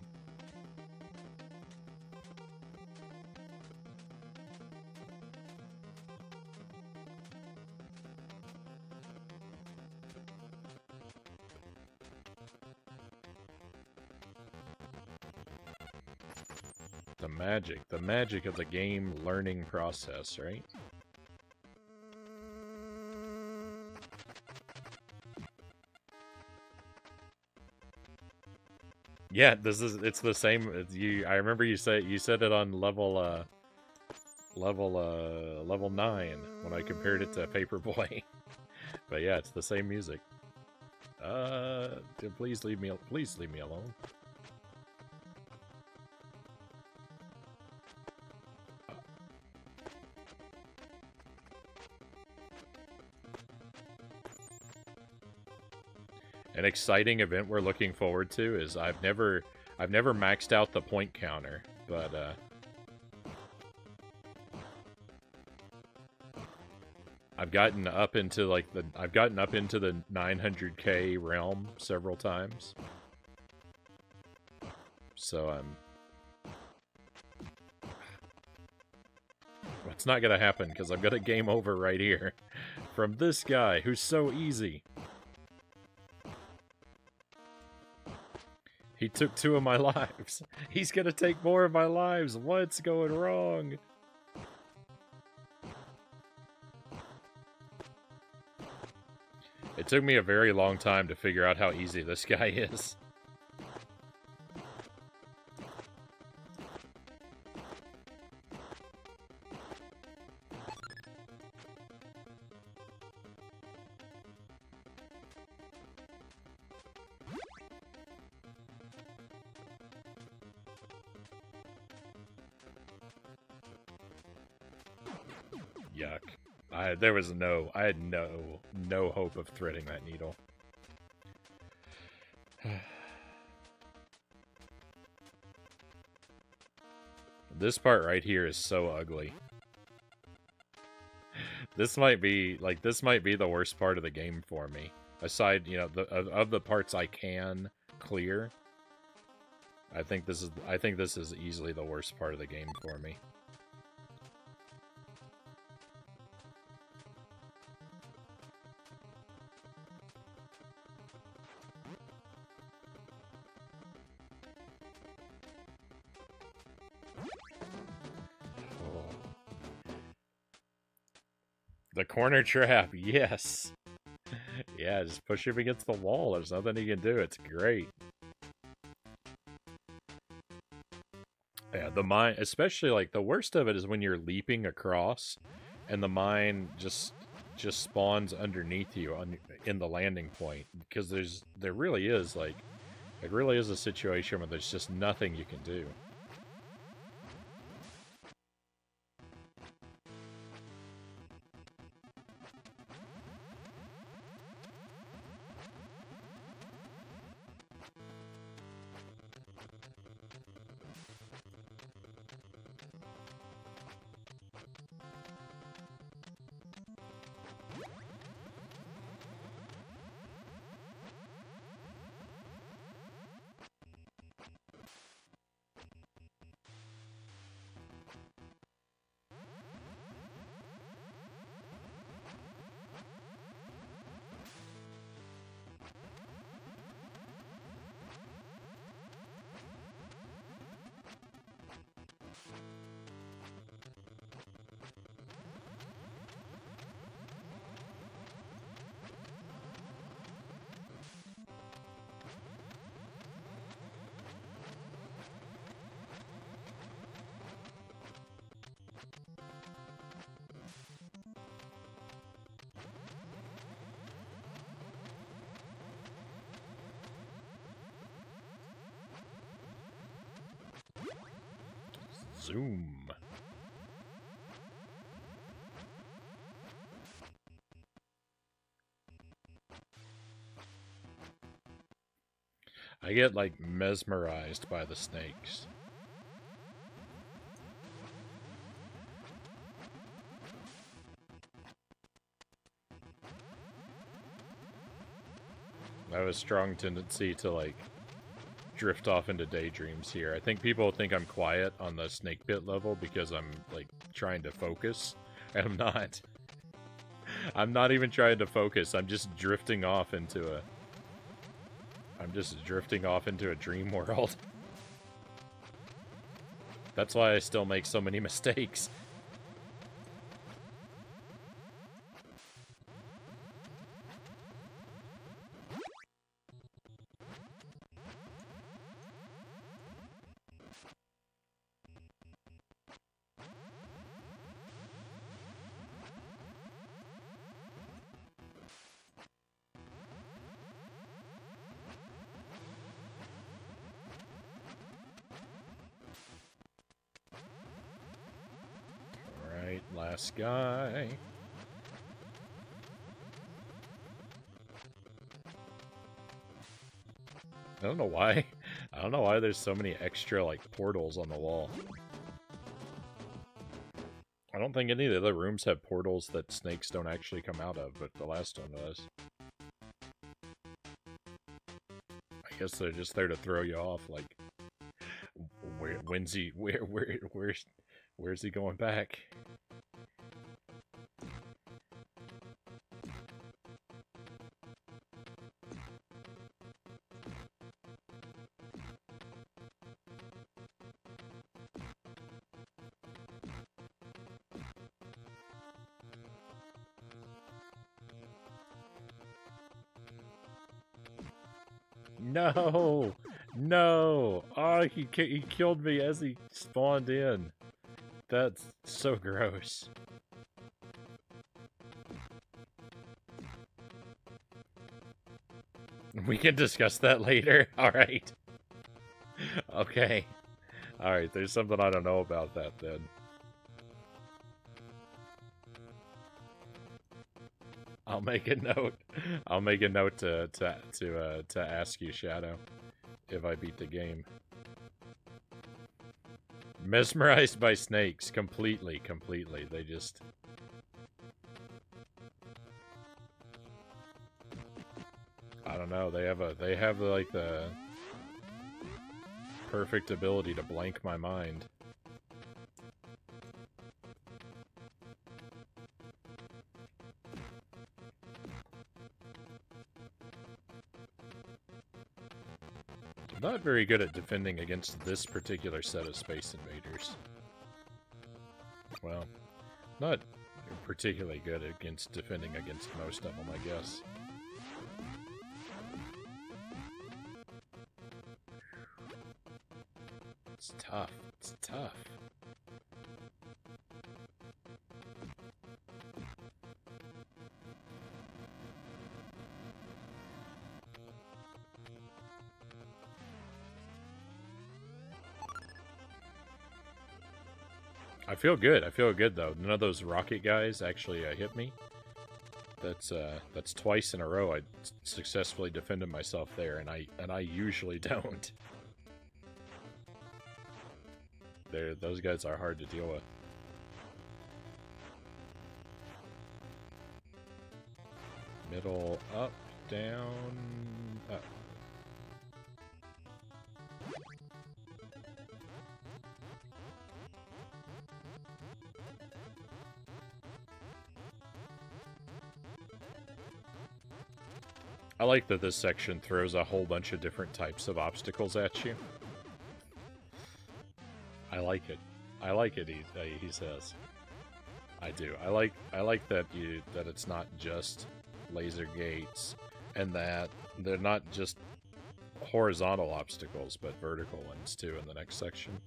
A: The magic of the game learning process, right? Yeah, it's the same. I remember you said it on level 9 when I compared it to Paperboy. But yeah, it's the same music. Please leave me alone. An exciting event we're looking forward to is I've never maxed out the point counter, but I've gotten up into the 900K realm several times. So it's not gonna happen because I've got a game over right here from this guy who's so easy. He took 2 of my lives. He's gonna take more of my lives. What's going wrong? It took me a very long time to figure out how easy this guy is. Yuck. I had no hope of threading that needle. This part right here is so ugly. This might be the worst part of the game for me. Aside, you know, of the parts I can clear, I think this is easily the worst part of the game for me. The corner trap, yes. Yeah, just push him against the wall. There's nothing he can do. It's great. Yeah, the mine, especially, like, the worst of it is when you're leaping across and the mine just spawns underneath you in the landing point, because there really is, like, it really is a situation where there's just nothing you can do. Zoom. I get, like, mesmerized by the snakes. I have a strong tendency to, like, drift off into daydreams here. I think people think I'm quiet on the snake pit level because I'm, like, trying to focus. And I'm not. I'm not even trying to focus. I'm just drifting off into a... I'm just drifting off into a dream world. That's why I still make so many mistakes. Last guy. I don't know why. I don't know why there's so many extra, like, portals on the wall. I don't think any of the other rooms have portals that snakes don't actually come out of, but the last one does. I guess they're just there to throw you off, like, where's he going back? No! No! Oh, he killed me as he spawned in. That's so gross. We can discuss that later. Alright. Okay. Alright, there's something I don't know about that then. I'll make a note. I'll make a note to ask you, Shadow, if I beat the game. Mesmerized by snakes, completely. They just... I don't know. They have like the perfect ability to blank my mind. Not very good at defending against this particular set of Space Invaders. Well, not particularly good against defending against most of them, I guess. It's tough. It's tough. I feel good. I feel good though. None of those rocket guys actually hit me. That's twice in a row I successfully defended myself there, and I usually don't. Those guys are hard to deal with. Middle, up, down, up. I like that this section throws a whole bunch of different types of obstacles at you. I like it. I like it, he says. I do. I like that that it's not just laser gates, and that they're not just horizontal obstacles, but vertical ones too in the next section.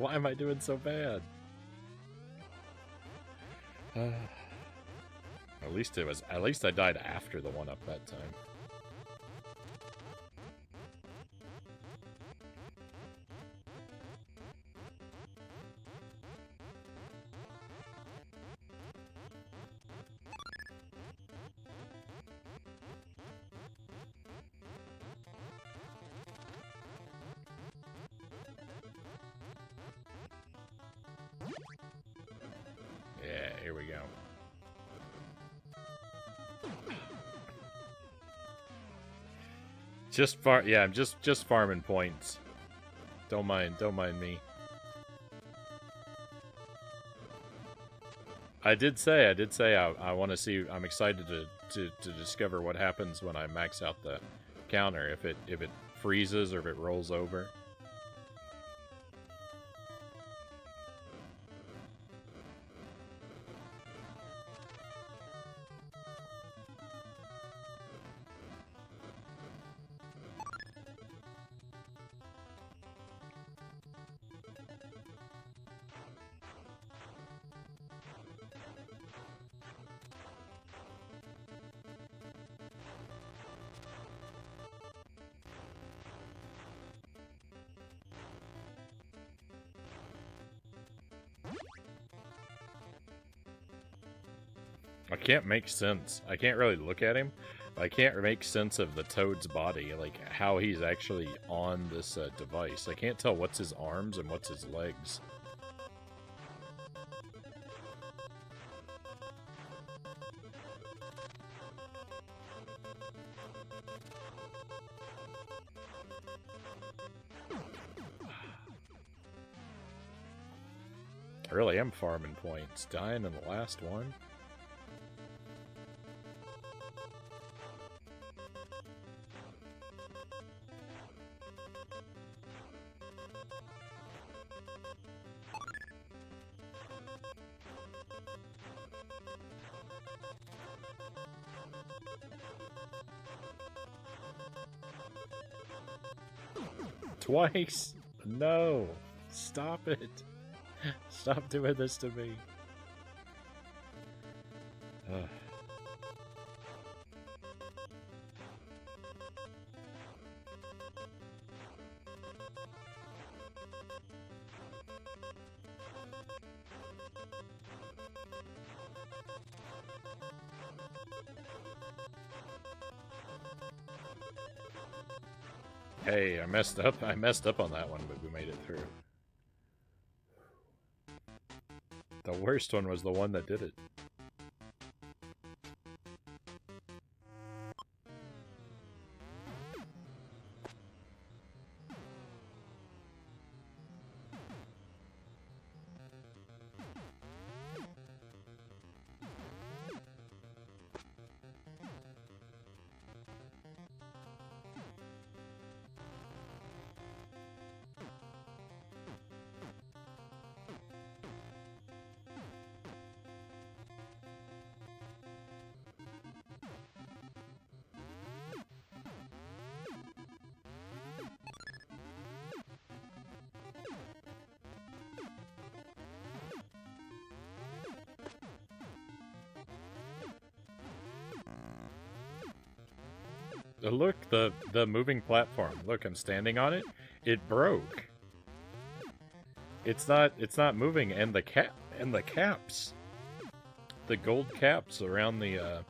A: Why am I doing so bad? At least I died after the one up that time. Yeah, here we go. I'm just farming points. Don't mind me. I did say I want to see. I'm excited to discover what happens when I max out the counter. If it freezes or if it rolls over. I can't make sense. I can't really look at him. But I can't make sense of the Toad's body, like how he's actually on this device. I can't tell what's his arms and what's his legs. I really am farming points. Dying in the last one. Twice? No. Stop it. Stop doing this to me. Hey, I messed up. I messed up on that one, but we made it through. The worst one was the one that did it. Look, the moving platform. Look, I'm standing on it. It broke. It's not moving, and the caps, the gold caps around the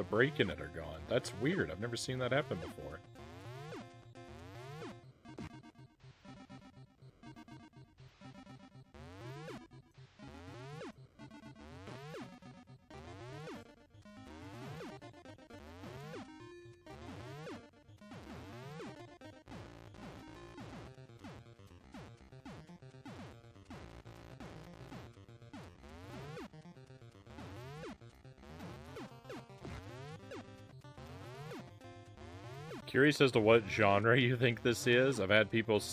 A: break in it are gone. That's weird. I've never seen that happen before. Curious as to what genre you think this is. I've had people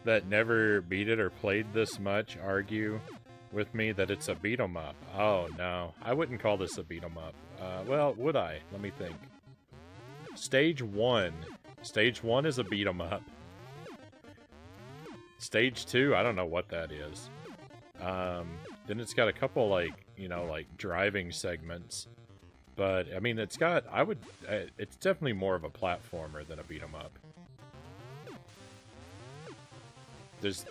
A: that never beat it or played this much argue with me that it's a beat-em-up. Oh, no. I wouldn't call this a beat-em-up. Well, would I? Let me think. Stage 1. Stage 1 is a beat-em-up. Stage 2, I don't know what that is. Then it's got a couple, like, you know, like, driving segments. But, I mean, it's got, it's definitely more of a platformer than a beat-em-up. There's,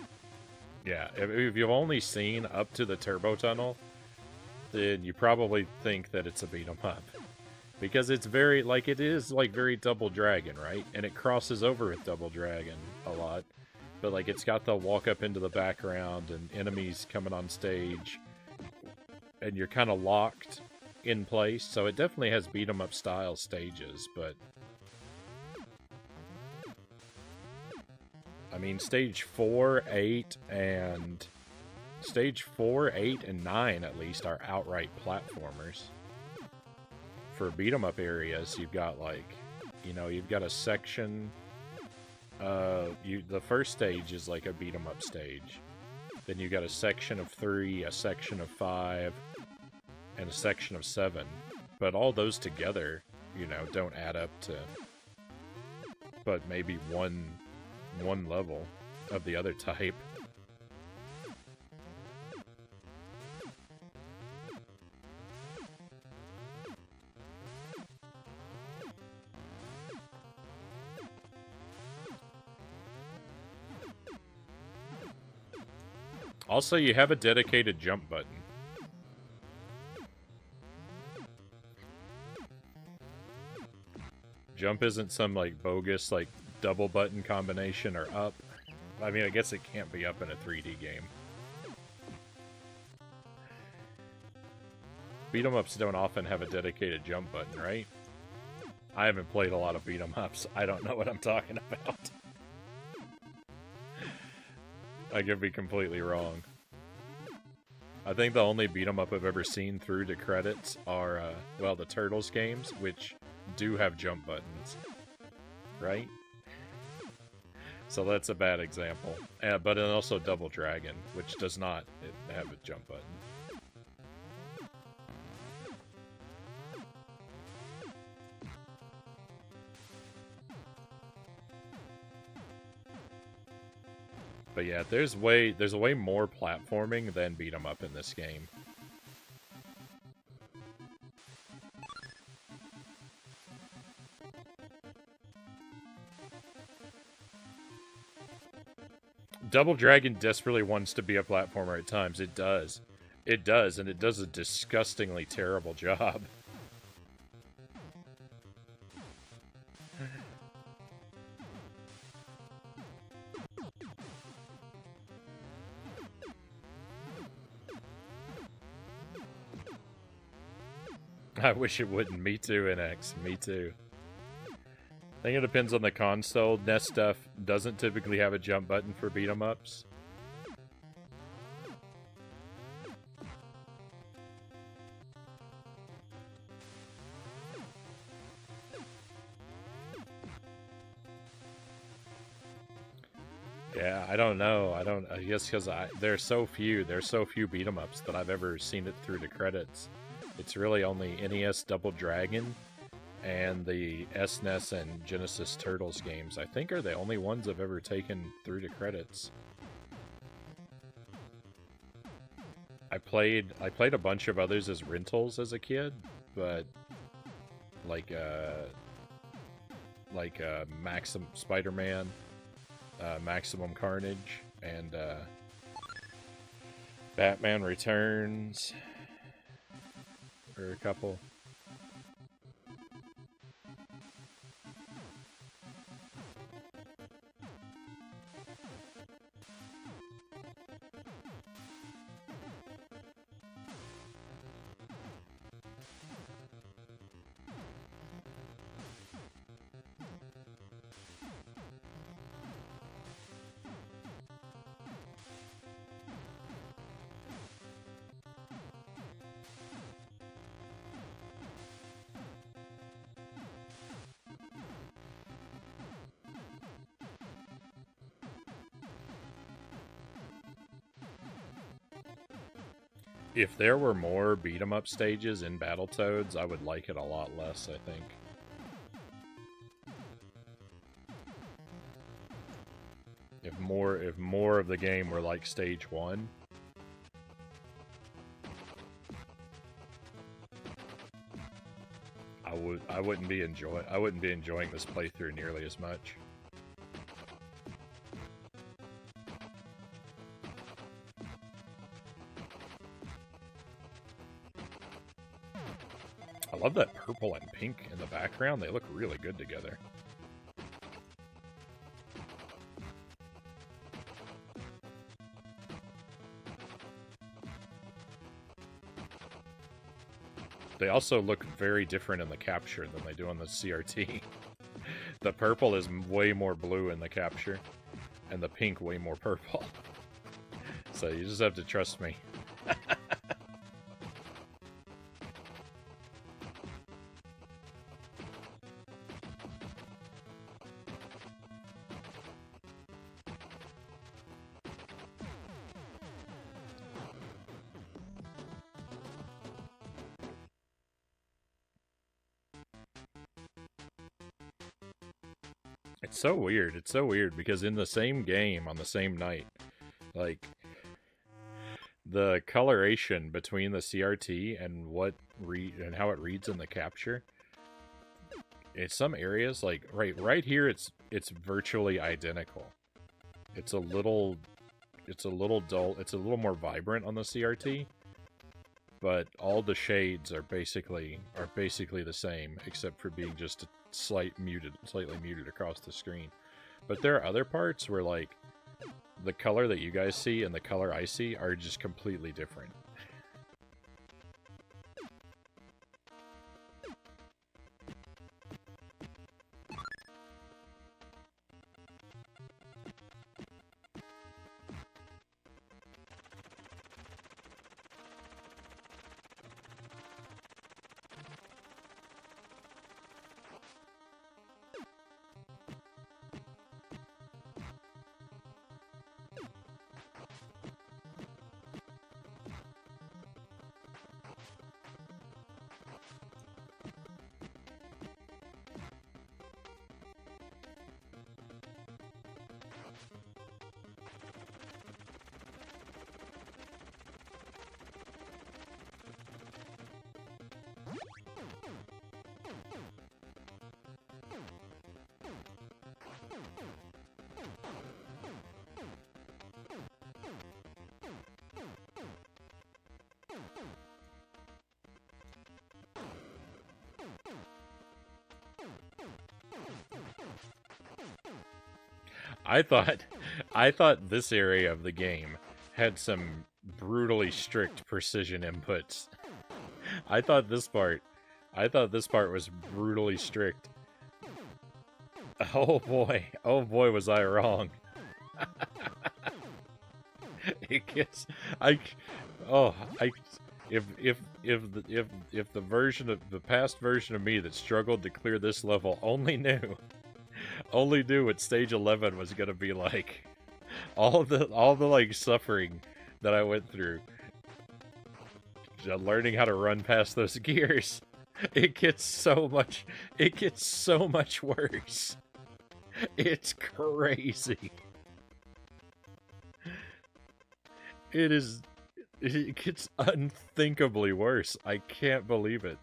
A: yeah, if you've only seen up to the Turbo Tunnel, then you probably think that it's a beat-em-up. Because it's very, like, it is, like, very Double Dragon, right? And it crosses over with Double Dragon a lot. But, like, it's got the walk up into the background and enemies coming on stage. And you're kind of locked in place. So it definitely has beat-em-up style stages, but... I mean, Stage 4, 8, and... Stage 4, 8, and 9, at least, are outright platformers. For beat-em-up areas, you've got, like, you know, you've got a section... the first stage is like a beat-em-up stage. Then you got a section of 3, a section of 5, and a section of 7. But all those together, you know, don't add up to... but maybe one level of the other type. Also, you have a dedicated jump button. Jump isn't some, like, bogus, like, double button combination or up. I mean, I guess it can't be up in a 3D game. Beat-em-ups don't often have a dedicated jump button, right? I haven't played a lot of beat-em-ups. I don't know what I'm talking about. I could be completely wrong. I think the only beat-em-up I've ever seen through to credits are, well, the Turtles games, which do have jump buttons. Right? So that's a bad example. But then also Double Dragon, which does not have a jump button. But yeah, there's a way more platforming than beat 'em up in this game. Double Dragon desperately wants to be a platformer at times. It does. It does, and it does a disgustingly terrible job. I wish it wouldn't. Me too, NX. Me too. I think it depends on the console. NES stuff doesn't typically have a jump button for beat-em-ups. Yeah, I don't know. I guess because there's so few beat-em-ups that I've ever seen it through the credits. It's really only NES Double Dragon and the SNES and Genesis Turtles games, I think, are the only ones I've ever taken through the credits. I played a bunch of others as rentals as a kid, but like Maximum Spider-Man, Maximum Carnage, and Batman Returns. Or a couple. If there were more beat-em-up stages in Battletoads, I would like it a lot less, I think. If more of the game were like stage 1. I wouldn't be enjoying this playthrough nearly as much. I love that purple and pink in the background. They look really good together. They also look very different in the capture than they do on the CRT. The purple is way more blue in the capture, and the pink way more purple. So you just have to trust me. It's so weird. It's so weird because in the same game on the same night, like the coloration between the CRT and how it reads in the capture, in some areas, like right here, it's virtually identical. It's a little dull. It's a little more vibrant on the CRT, but all the shades are basically the same, except for being just slightly muted across the screen. But there are other parts where, like, the color that you guys see and the color I see are just completely different. I thought this area of the game had some brutally strict precision inputs. I thought this part was brutally strict. Oh boy, was I wrong. It gets, if the past version of me that struggled to clear this level only knew what stage 11 was gonna be like, all the like suffering that I went through learning how to run past those gears, it gets so much worse. It's crazy. It gets unthinkably worse. I can't believe it.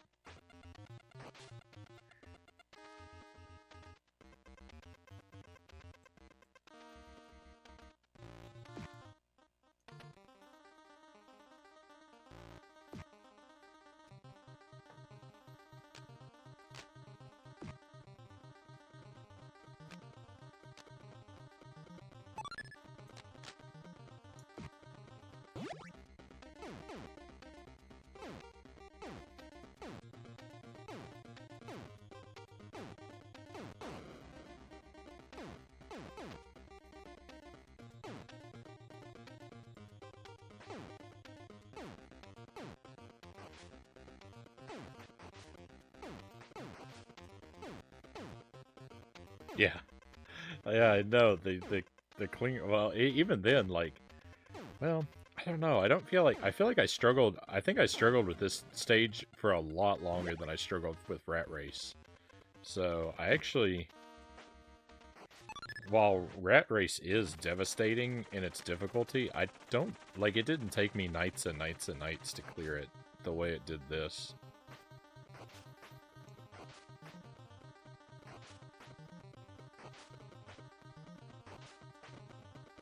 A: Yeah. Yeah, I know. The cling. Well, even then, like, well, I don't know. I feel like I struggled. I think I struggled with this stage for a lot longer than I struggled with Rat Race. So I actually, while Rat Race is devastating in its difficulty, I don't, like, it didn't take me nights and nights and nights to clear it the way it did this.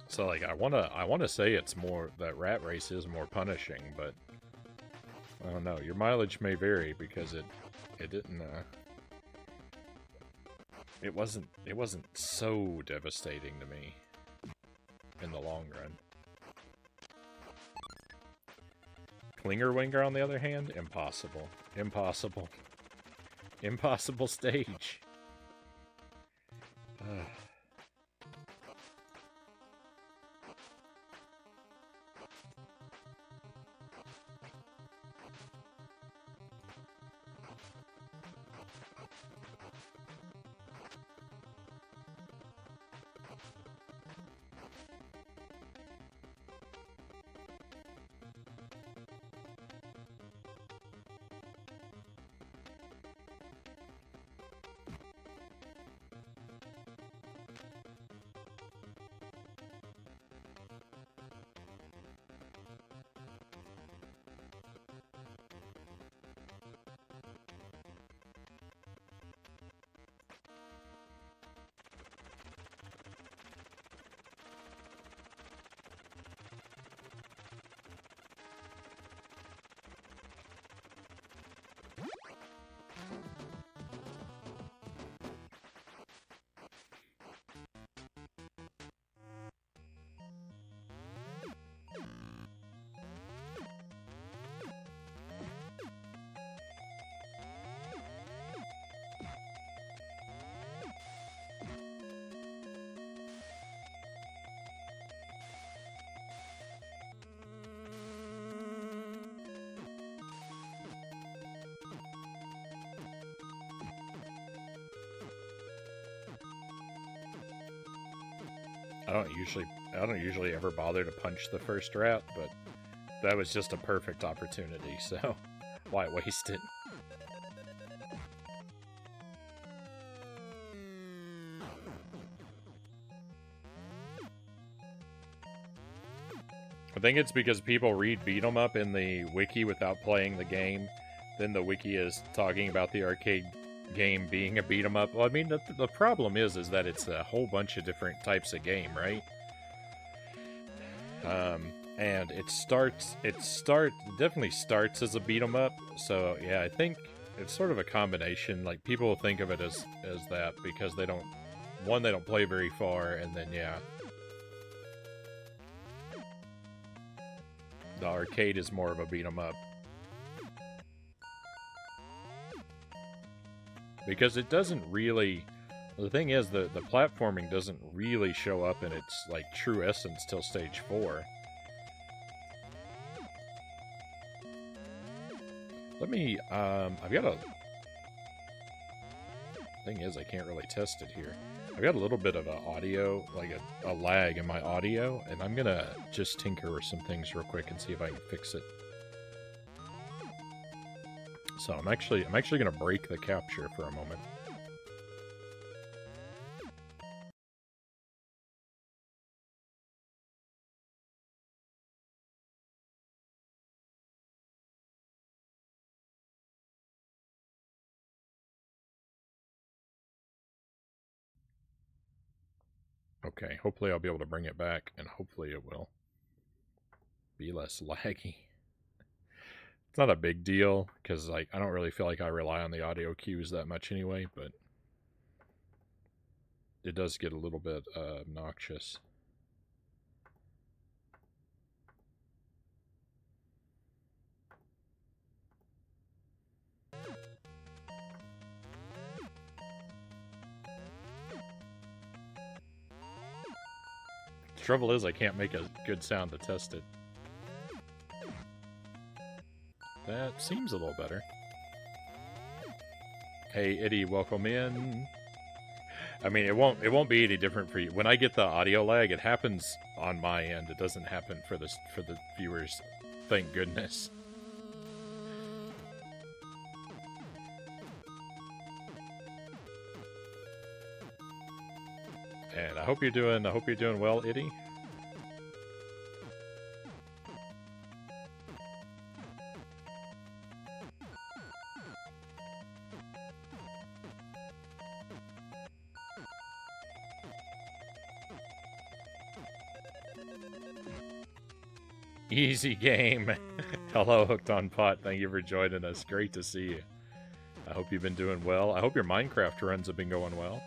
A: So, like, I wanna say it's more, that Rat Race is more punishing, but I don't know. Your mileage may vary because it didn't, it wasn't so devastating to me in the long run. Klinger Winger, on the other hand, impossible. Impossible. Impossible stage. I don't usually ever bother to punch the first rat, but that was just a perfect opportunity, so why waste it? I think it's because people read beat 'em up in the wiki without playing the game. Then the wiki is talking about the arcade game being a beat 'em up. Well, I mean, the problem is that it's a whole bunch of different types of game, right? And it definitely starts as a beat 'em up. So yeah, I think it's sort of a combination. Like, people think of it as that because they don't play very far, and then yeah, the arcade is more of a beat 'em up. Because it doesn't really... The thing is, the platforming doesn't really show up in its, like, true essence till stage 4. Let me, I've got a... Thing is, I can't really test it here. I've got a little bit of an audio, like a lag in my audio, and I'm gonna just tinker with some things real quick and see if I can fix it. So I'm actually gonna break the capture for a moment. Okay, hopefully I'll be able to bring it back, and hopefully it will be less laggy. It's not a big deal, because, like, I don't really feel like I rely on the audio cues that much anyway, but it does get a little bit obnoxious. The trouble is, I can't make a good sound to test it. That seems a little better. Hey, Eddie, welcome in. I mean, it won't be any different for you. When I get the audio lag, it happens on my end. It doesn't happen for the viewers. Thank goodness. And I hope you're doing well, Itty. Easy game. Hello, Hooked on Pot. Thank you for joining us. Great to see you. I hope you've been doing well. I hope your Minecraft runs have been going well.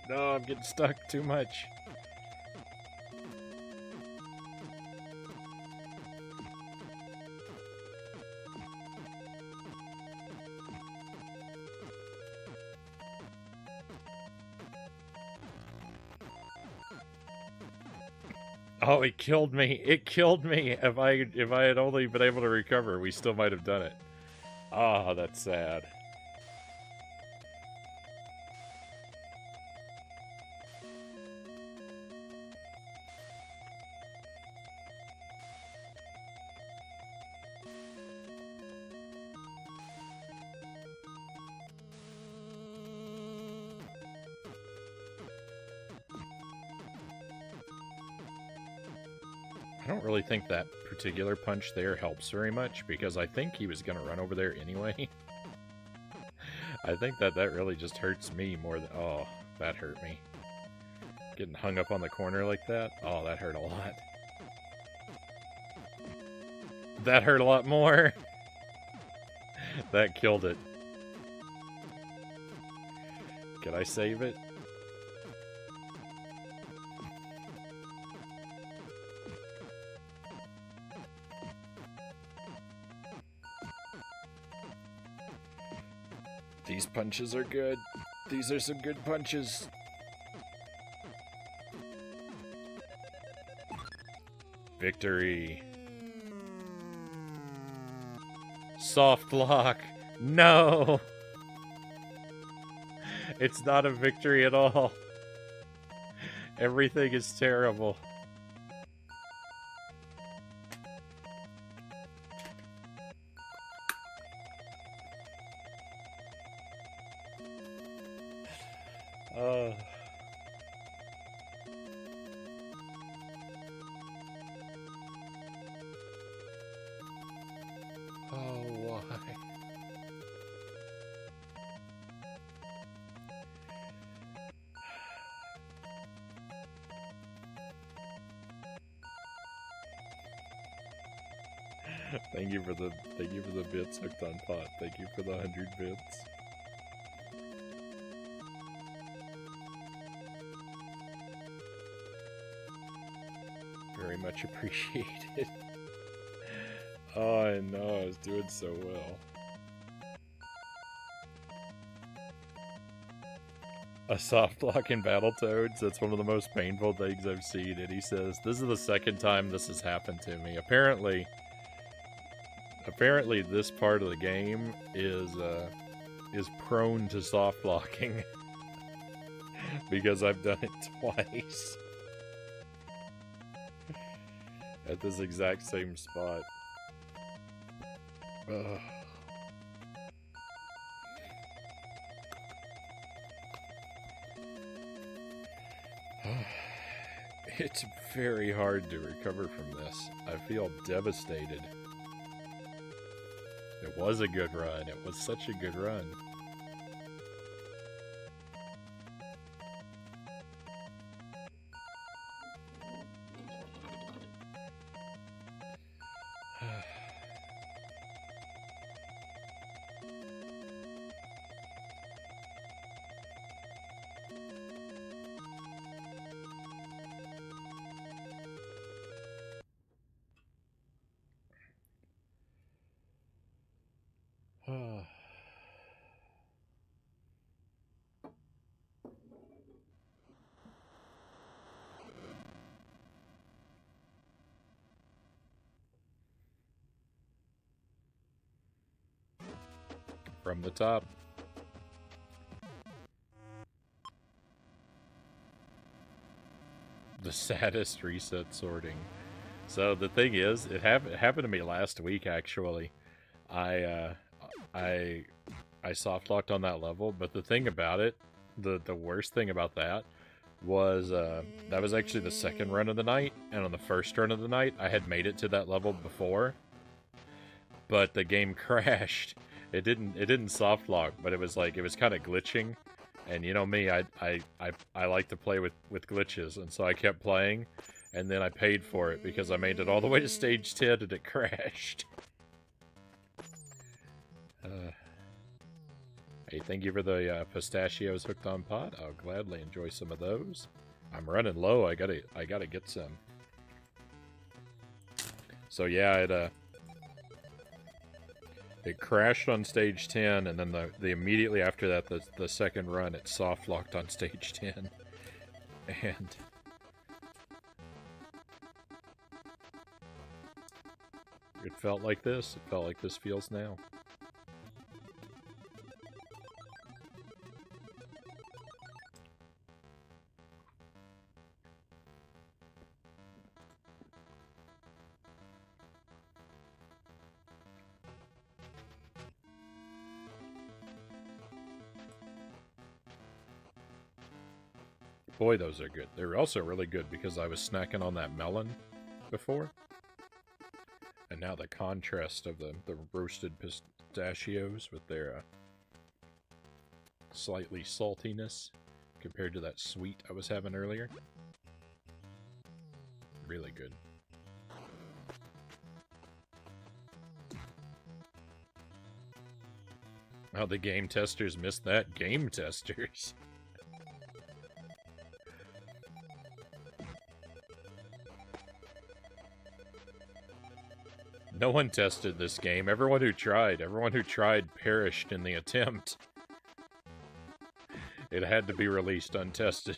A: No, I'm getting stuck too much. Oh, it killed me. It killed me. If I had only been able to recover, we still might have done it. Ah, oh, that's sad. I don't really think that particular punch there helps very much, because I think he was going to run over there anyway. I think that really just hurts me more than... Oh, that hurt me. Getting hung up on the corner like that? Oh, that hurt a lot. That hurt a lot more. That killed it. Can I save it? These punches are good. These are some good punches. Victory. Soft lock. No! It's not a victory at all. Everything is terrible. Thank you for the bits, Hooked on Pot. Thank you for the 100 bits. Very much appreciated. Oh, I know, I was doing so well. A soft lock in Battletoads, that's one of the most painful things I've seen. And he says, this is the second time this has happened to me. Apparently this part of the game is prone to soft locking. Because I've done it twice. At this exact same spot. Ugh. It's very hard to recover from this. I feel devastated. It was a good run. It was such a good run. from the top. The saddest reset sorting. So the thing is, it happened to me last week actually. I soft locked on that level, but the thing about it, the worst thing about that was that was actually the second run of the night, and on the first run of the night I had made it to that level before, but the game crashed. It didn't soft lock, but it was kind of glitching, and you know me, I like to play with glitches, and so I kept playing, and then I paid for it because I made it all the way to stage 10 and it crashed. Hey, thank you for the pistachios hooked on pot. I'll gladly enjoy some of those. I'm running low. I gotta get some. So yeah, it crashed on stage 10, and then the immediately after that, the second run, it soft locked on stage 10, and it felt like this. It felt like this feels now. Boy, those are good. They're also really good because I was snacking on that melon before. And now the contrast of the roasted pistachios with their slightly saltiness compared to that sweet I was having earlier. Really good. Oh, the game testers missed that. Game testers. No one tested this game. Everyone who tried perished in the attempt. It had to be released untested.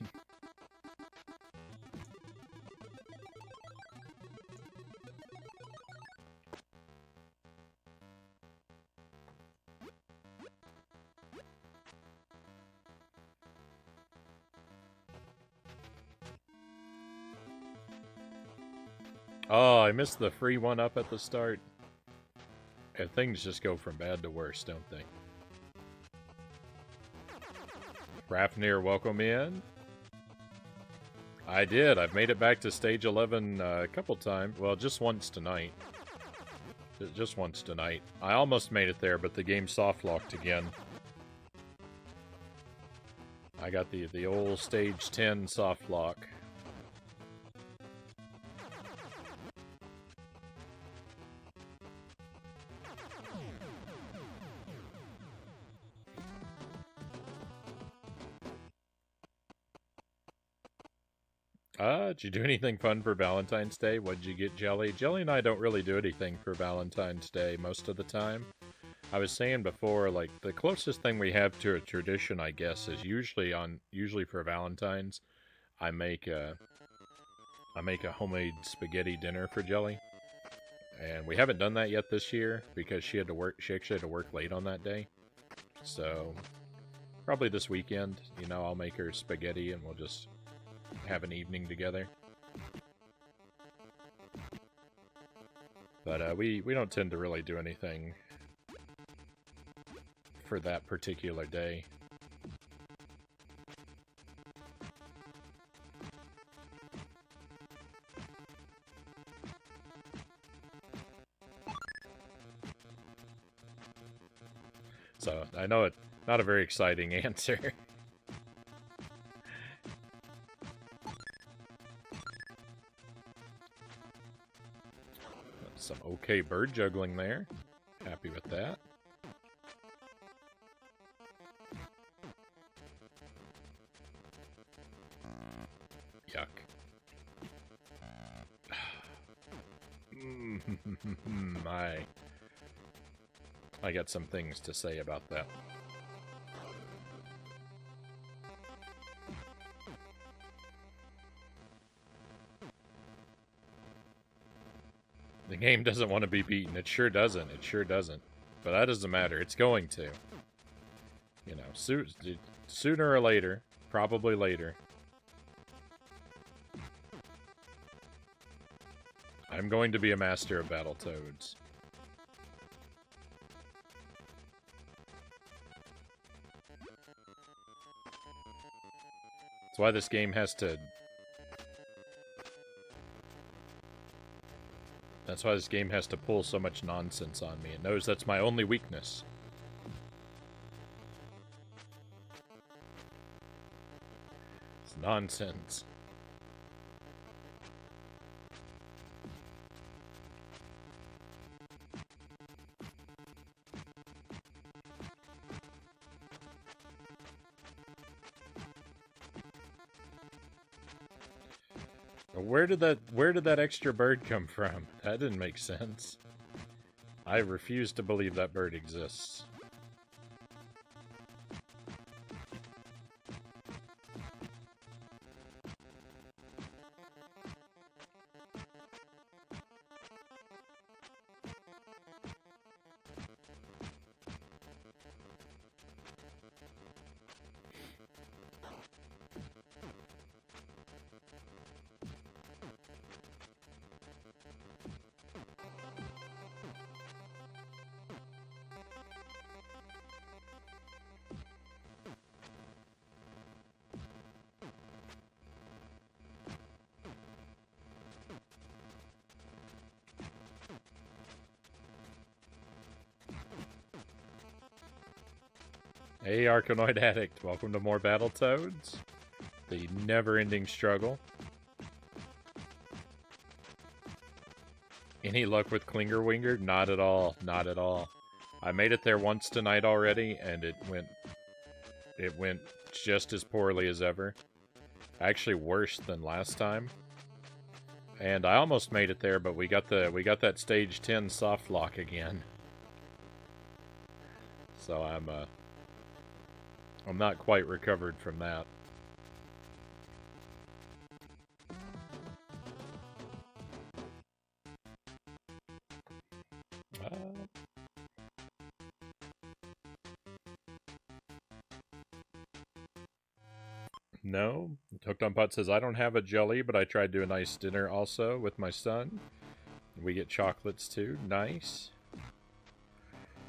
A: Oh, I missed the free one up at the start. And things just go from bad to worse, don't they? Rafnir, welcome in. I did. I've made it back to stage 11 a couple times. Well, just once tonight. Just once tonight. I almost made it there, but the game soft locked again. I got the old stage 10 soft lock. Did you do anything fun for Valentine's Day? What'd you get, Jelly? Jelly and I don't really do anything for Valentine's Day most of the time. I was saying before, like, the closest thing we have to a tradition, I guess, is usually for Valentine's, I make a homemade spaghetti dinner for Jelly. And we haven't done that yet this year because she actually had to work late on that day. So, probably this weekend, you know, I'll make her spaghetti and we'll just have an evening together. But we don't tend to really do anything for that particular day. So, I know it's not a very exciting answer. Some okay bird juggling there. Happy with that. Yuck. I got some things to say about that. The game doesn't want to be beaten. It sure doesn't. It sure doesn't. But that doesn't matter. It's going to. You know, sooner or later. Probably later. I'm going to be a master of Battletoads. That's why this game has to... That's why this game has to pull so much nonsense on me. It knows that's my only weakness. It's nonsense. Where did that extra bird come from? That didn't make sense. I refuse to believe that bird exists. Hey, Arcanoid Addict, welcome to more Battletoads. The never-ending struggle. Any luck with Klinger Winger? Not at all, not at all. I made it there once tonight already, and it went just as poorly as ever. Actually worse than last time. And I almost made it there, but we got that stage 10 soft lock again. So I'm not quite recovered from that. No. Hooked on Putt says, I don't have a jelly, but I tried to do a nice dinner also with my son. We get chocolates too. Nice.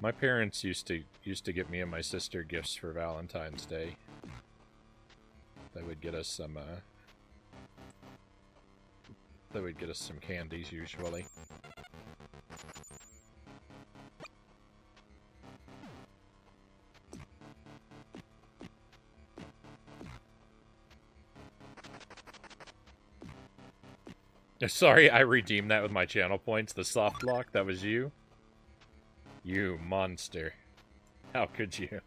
A: My parents used to get me and my sister gifts for Valentine's Day. They would get us some candies usually. Sorry, I redeemed that with my channel points. The soft lock, that was you? You monster. How could you?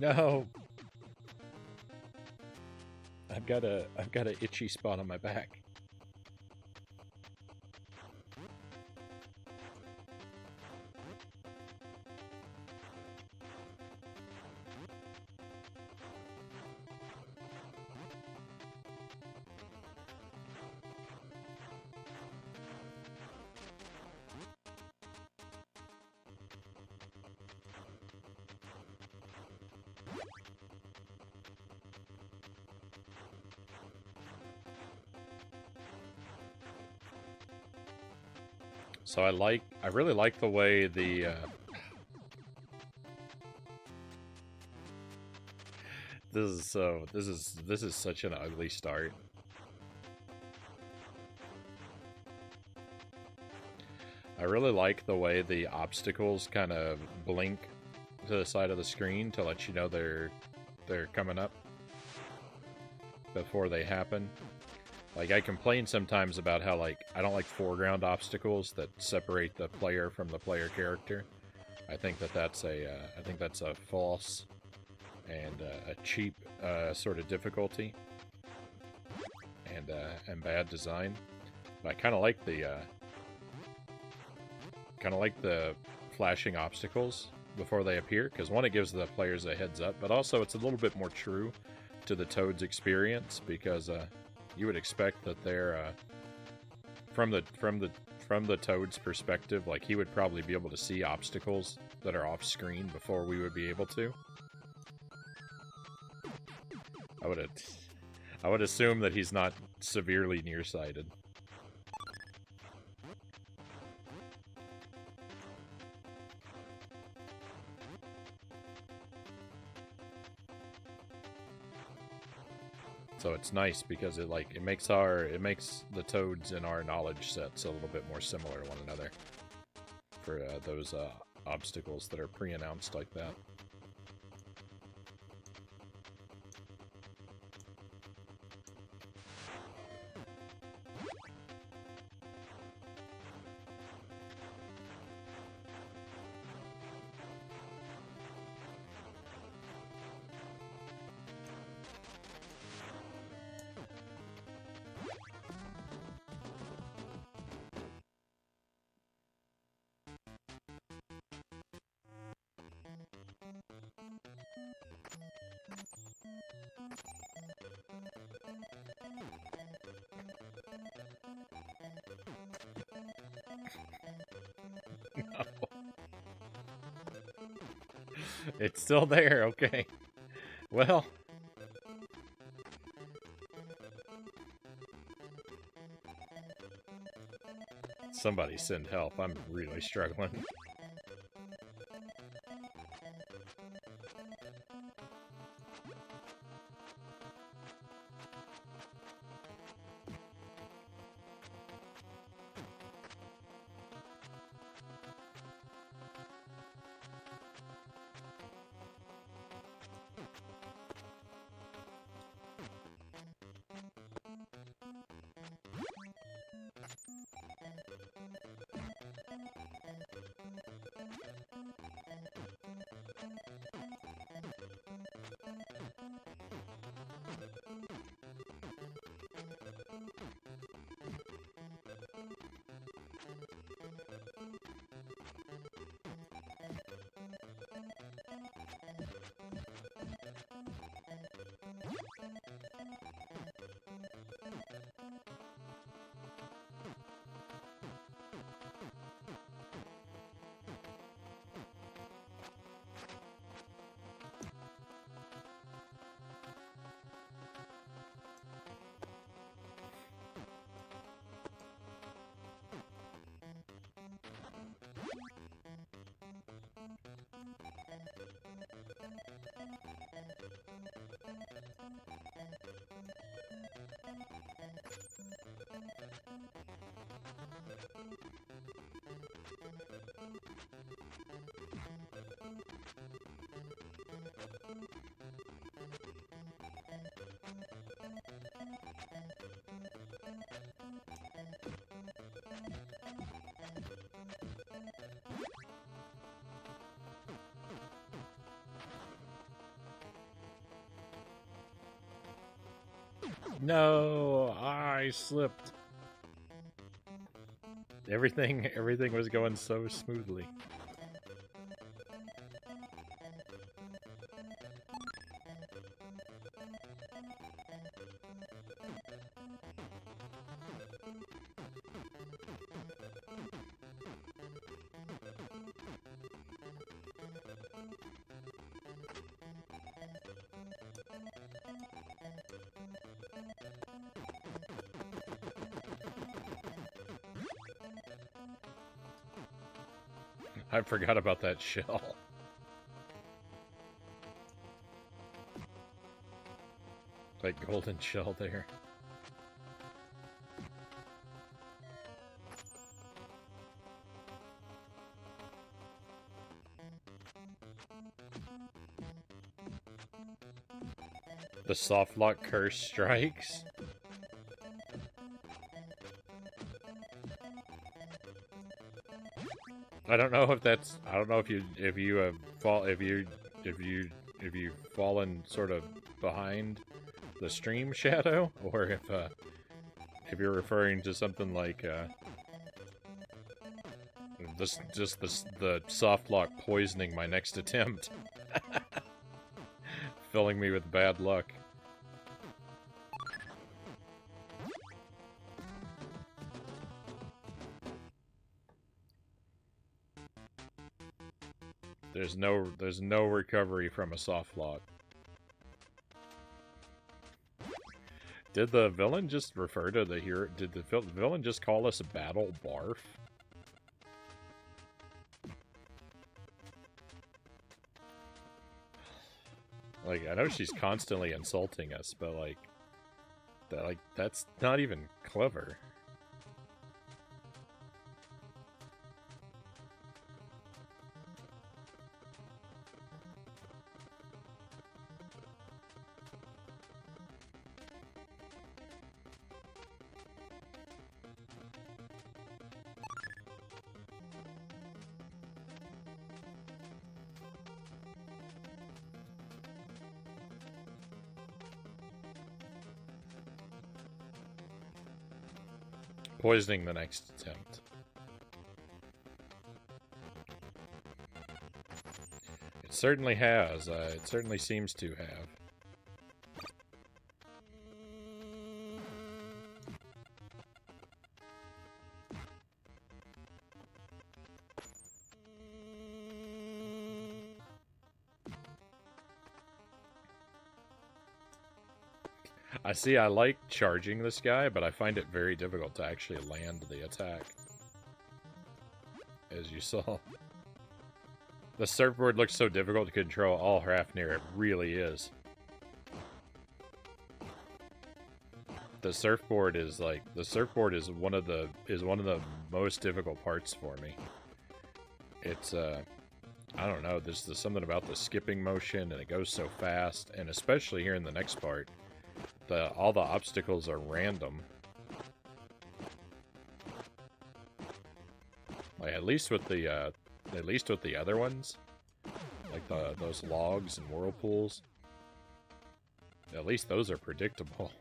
A: No. I've got a itchy spot on my back. So I really like the way the this is such an ugly start. I really like the way the obstacles kind of blink to the side of the screen to let you know they're coming up before they happen. Like, I complain sometimes about how, like, I don't like foreground obstacles that separate the player from the player character. I think that's a false and a cheap sort of difficulty and bad design. But I kind of like the flashing obstacles before they appear, because one, it gives the players a heads up, but also it's a little bit more true to the Toad's experience, because you would expect that they're from the Toad's perspective, like, he would probably be able to see obstacles that are off screen before we would be able to. I would assume that he's not severely nearsighted. So it's nice because it makes the Toads in our knowledge sets a little bit more similar to one another for those obstacles that are pre-announced like that. No. It's still there, okay. Well. Somebody send help. I'm really struggling. No, I slipped. Everything was going so smoothly. I forgot about that shell. That golden shell there. The soft lock curse strikes. I don't know if that's. I don't know if you've fallen sort of behind the stream shadow, or if you're referring to something like the soft lock poisoning my next attempt, filling me with bad luck. There's no recovery from a soft lock. Did the villain just refer to the hero? Did the villain just call us a battle barf? Like, I know she's constantly insulting us, but that's not even clever. Poisoning the next attempt. It certainly has. It certainly seems to have. I like charging this guy, but I find it very difficult to actually land the attack. As you saw. The surfboard looks so difficult to control all Hrafnir, it really is. The surfboard is one of the most difficult parts for me. It's I don't know, there's something about the skipping motion, and it goes so fast, and especially here in the next part. All the obstacles are random. Like at least with the other ones, like those logs and whirlpools. At least those are predictable.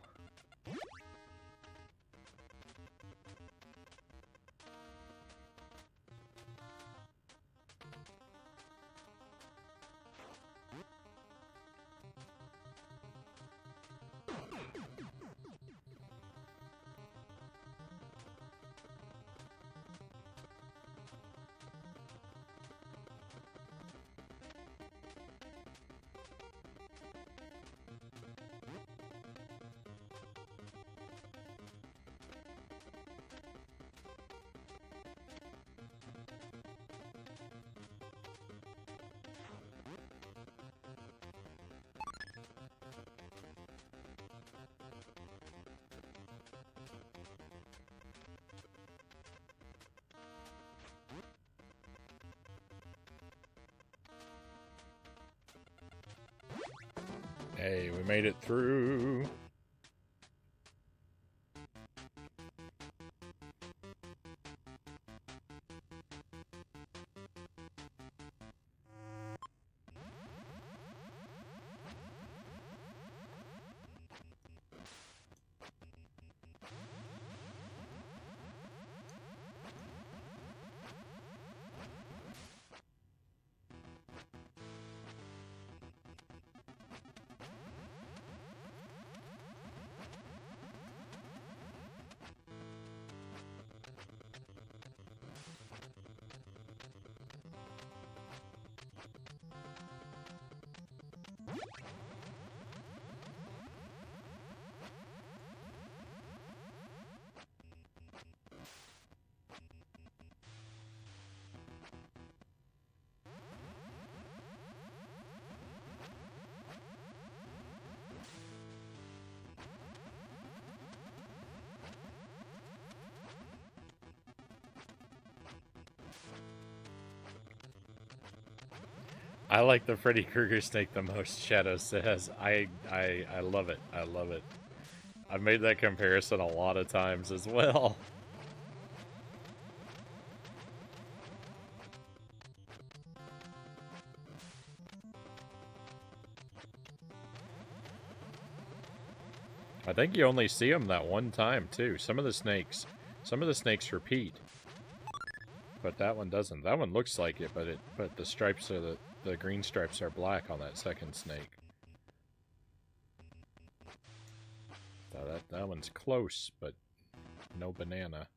A: Hey, we made it through. I like the Freddy Krueger snake the most, Shadow says. I love it. I love it. I've made that comparison a lot of times as well. I think you only see them that one time, too. Some of the snakes repeat. But that one doesn't. That one looks like it, but the stripes are the green stripes are black on that second snake. So that one's close, but no banana.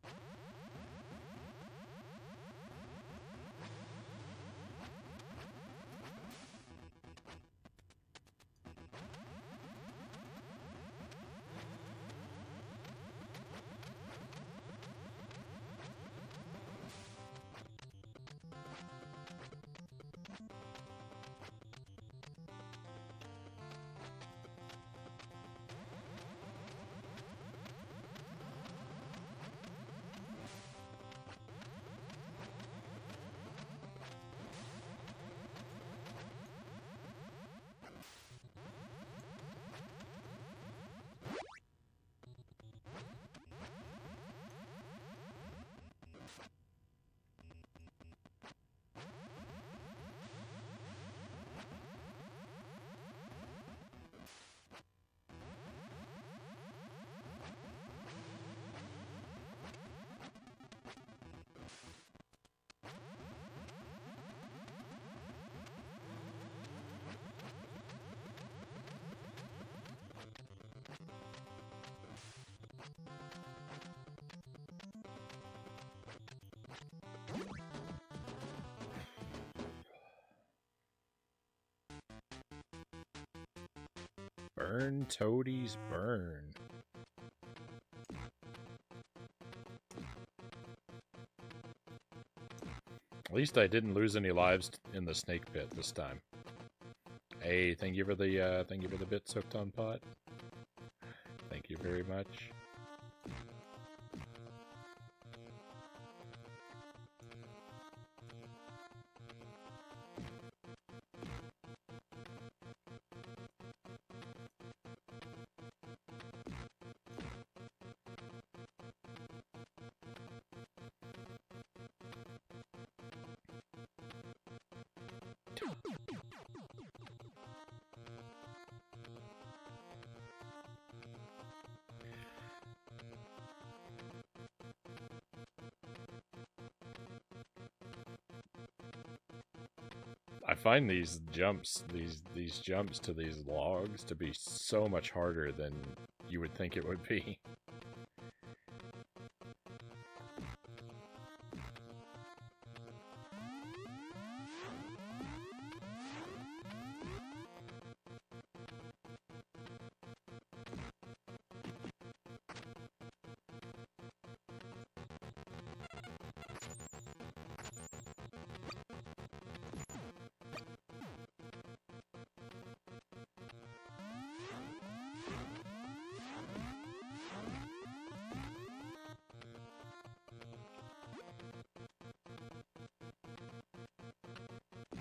A: Burn, toadies, burn. At least I didn't lose any lives in the snake pit this time. Hey, thank you for the bit soaked on pot. Thank you very much. I find these jumps, these jumps to these logs to be so much harder than you would think it would be.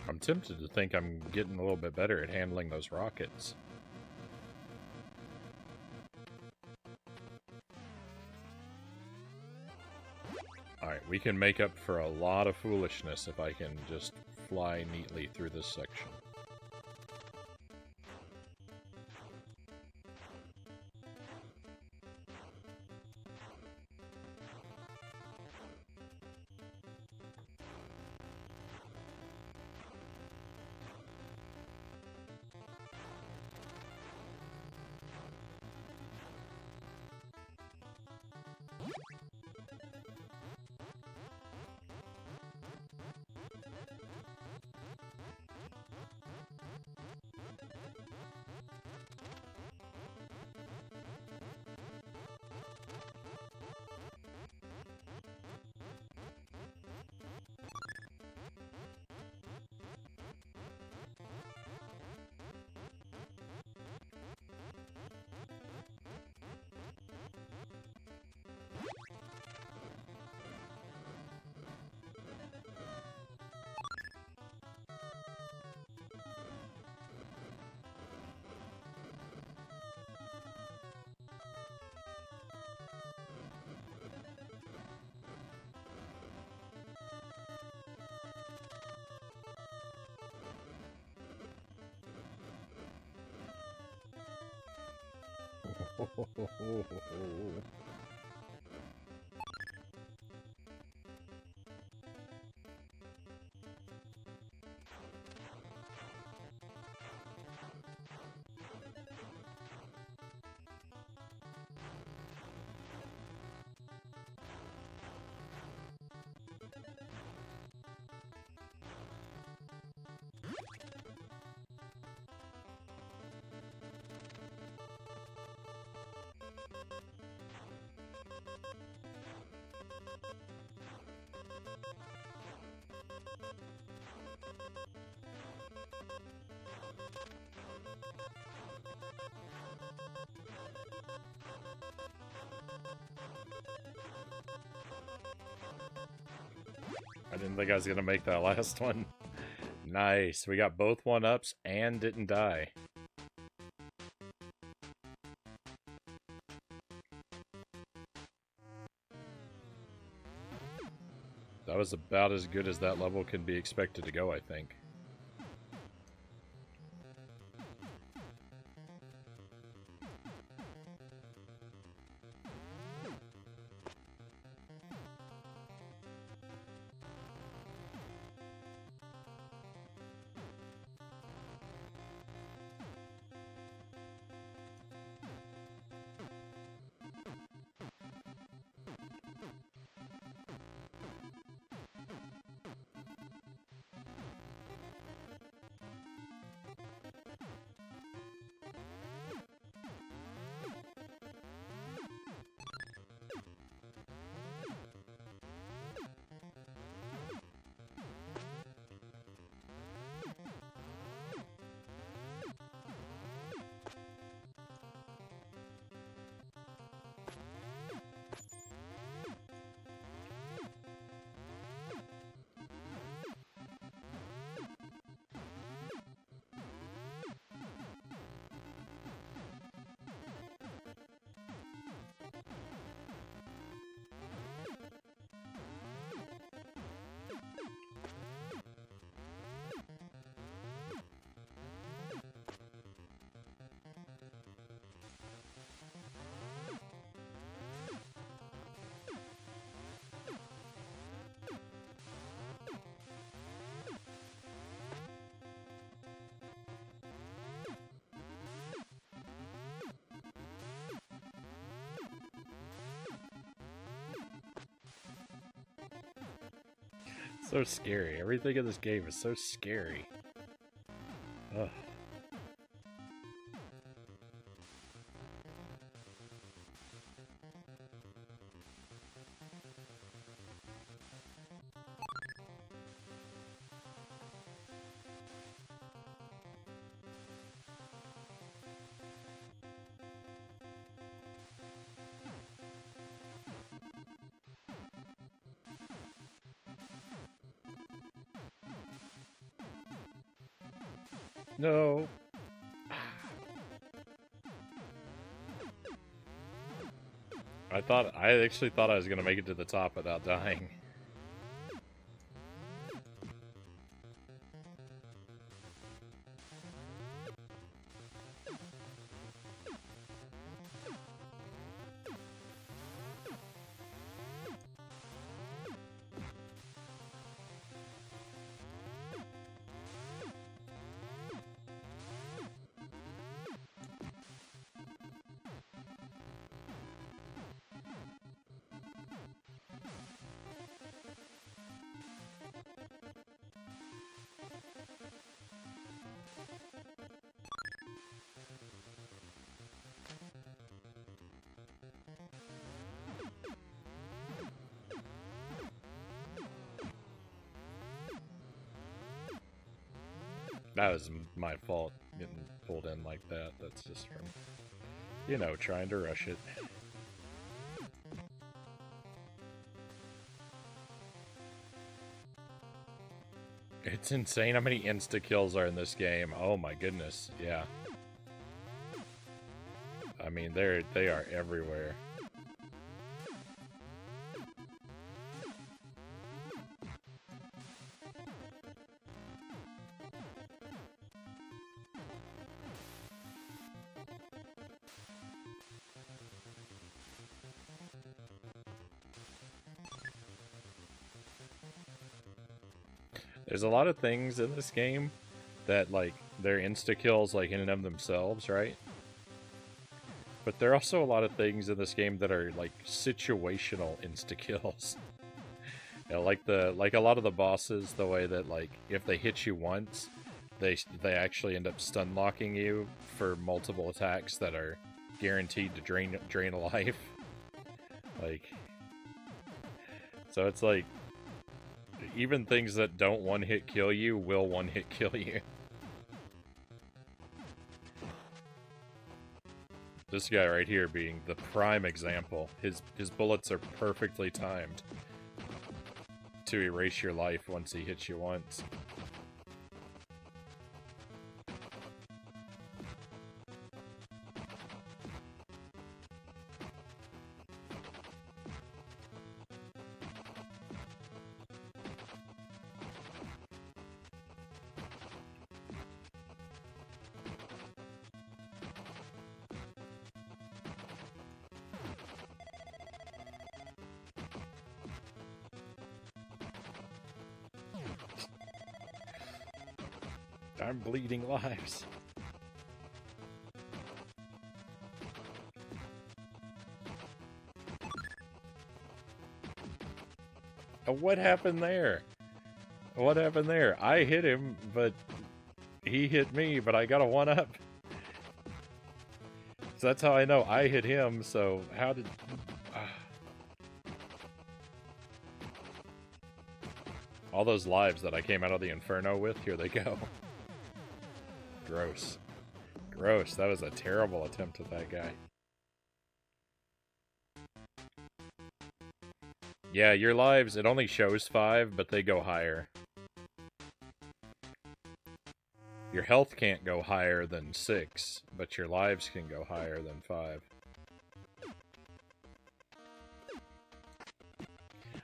A: I'm tempted to think I'm getting a little bit better at handling those rockets. Alright, we can make up for a lot of foolishness if I can just fly neatly through this section. I didn't think I was gonna make that last one. Nice. We got both 1-ups and didn't die. That was about as good as that level can be expected to go, I think. So scary. Everything in this game is so scary. Ugh. No. I actually thought I was gonna make it to the top without dying. That was my fault, getting pulled in like that. That's just from, you know, trying to rush it. It's insane how many insta-kills are in this game. Oh my goodness, yeah. I mean, they are everywhere. There's a lot of things in this game that, like, they're insta-kills, like, in and of themselves, right? But there are also a lot of things in this game that are, like, situational insta-kills. You know, like a lot of the bosses, the way that, like, if they hit you once, they actually end up stun locking you for multiple attacks that are guaranteed to drain a life. Like, so it's like, even things that don't one-hit kill you will one-hit kill you. This guy right here being the prime example. His bullets are perfectly timed to erase your life once he hits you once. I'm bleeding lives. What happened there? What happened there? I hit him, but he hit me, but I got a 1-up. So that's how I know I hit him, so how did... All those lives that I came out of the Inferno with, here they go. Gross. Gross. That was a terrible attempt at that guy. Yeah, your lives, it only shows 5, but they go higher. Your health can't go higher than 6, but your lives can go higher than 5.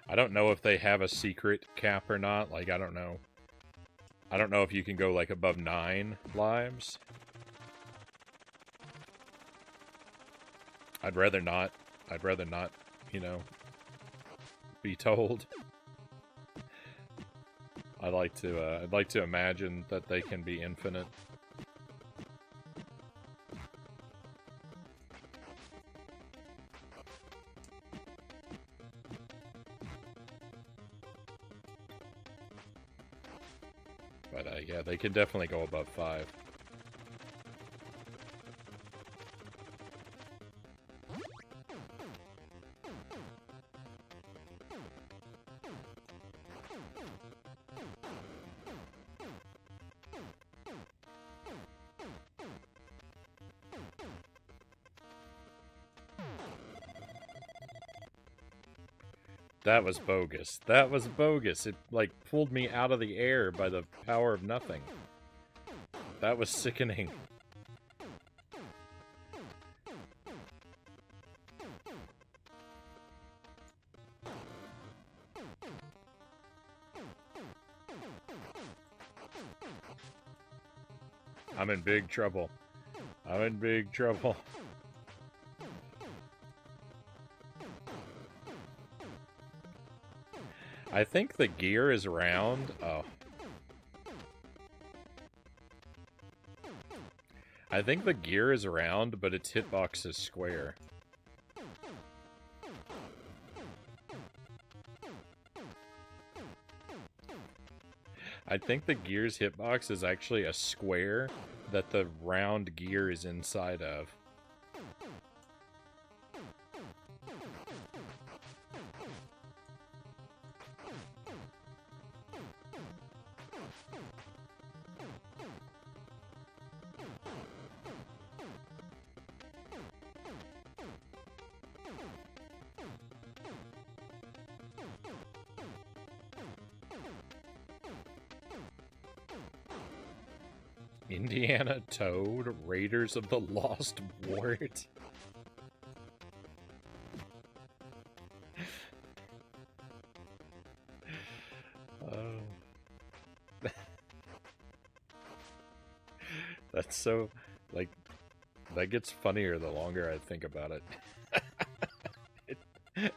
A: I don't know if they have a secret cap or not. Like, I don't know. I don't know if you can go, like, above 9 lives. I'd rather not. I'd rather not, you know, be told. I'd like to imagine that they can be infinite. But yeah, they can definitely go above 5. That was bogus. That was bogus. It, like, pulled me out of the air by the power of nothing. That was sickening. I'm in big trouble. I'm in big trouble. I think the gear is round. Oh. I think the gear is round, but its hitbox is square. I think the gear's hitbox is actually a square that the round gear is inside of. Indiana Toad, Raiders of the Lost Wart. That's so, like, that gets funnier the longer I think about it.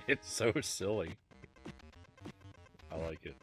A: It's so silly. I like it.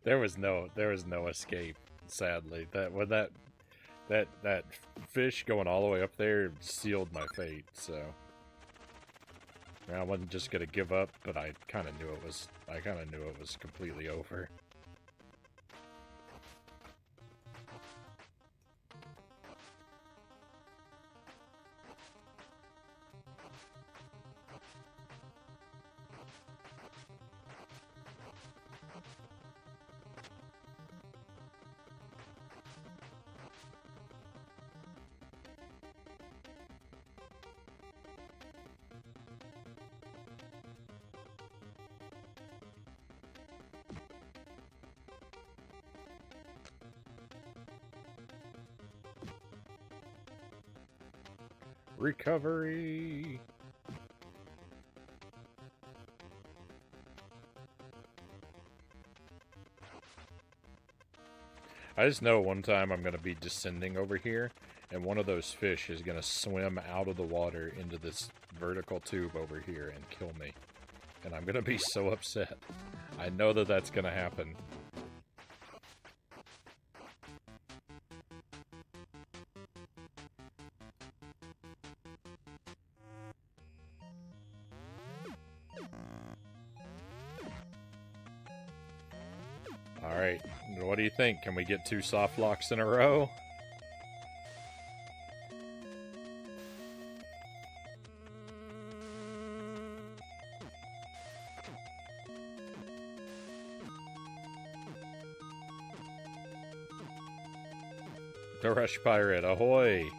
A: There was no escape, sadly. That fish going all the way up there sealed my fate, so I wasn't just gonna give up, but I kinda knew it was completely over. Recovery! I just know one time I'm going to be descending over here, and one of those fish is going to swim out of the water into this vertical tube over here and kill me. And I'm going to be so upset. I know that that's going to happen. Alright, what do you think? Can we get 2 soft locks in a row? The Rush Pirate, ahoy!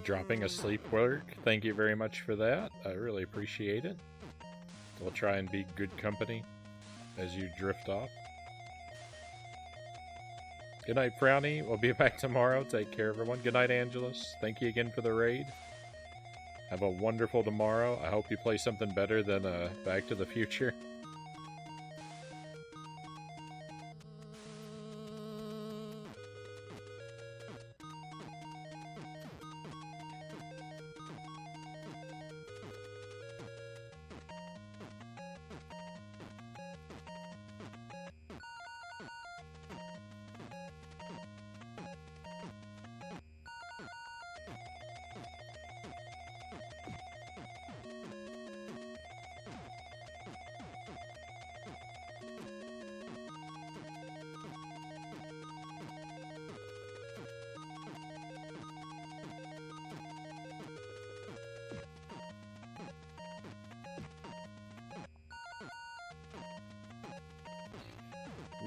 A: Dropping asleep work. Thank you very much for that. I really appreciate it. We'll try and be good company as you drift off. Good night, Frownie. We'll be back tomorrow. Take care, everyone. Good night, Angelus. Thank you again for the raid. Have a wonderful tomorrow. I hope you play something better than Back to the Future.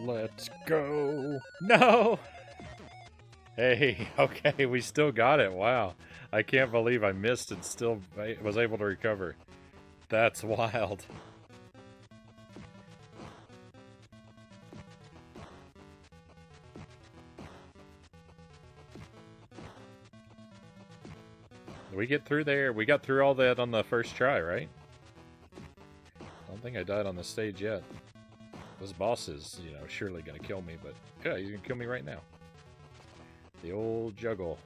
A: Let's go. No! Hey, okay, we still got it. Wow. I can't believe I missed and still was able to recover. That's wild. We get through there. We got through all that on the first try, right? I don't think I died on the stage yet. This boss is, you know, surely gonna kill me, but yeah, he's gonna kill me right now. The old juggle.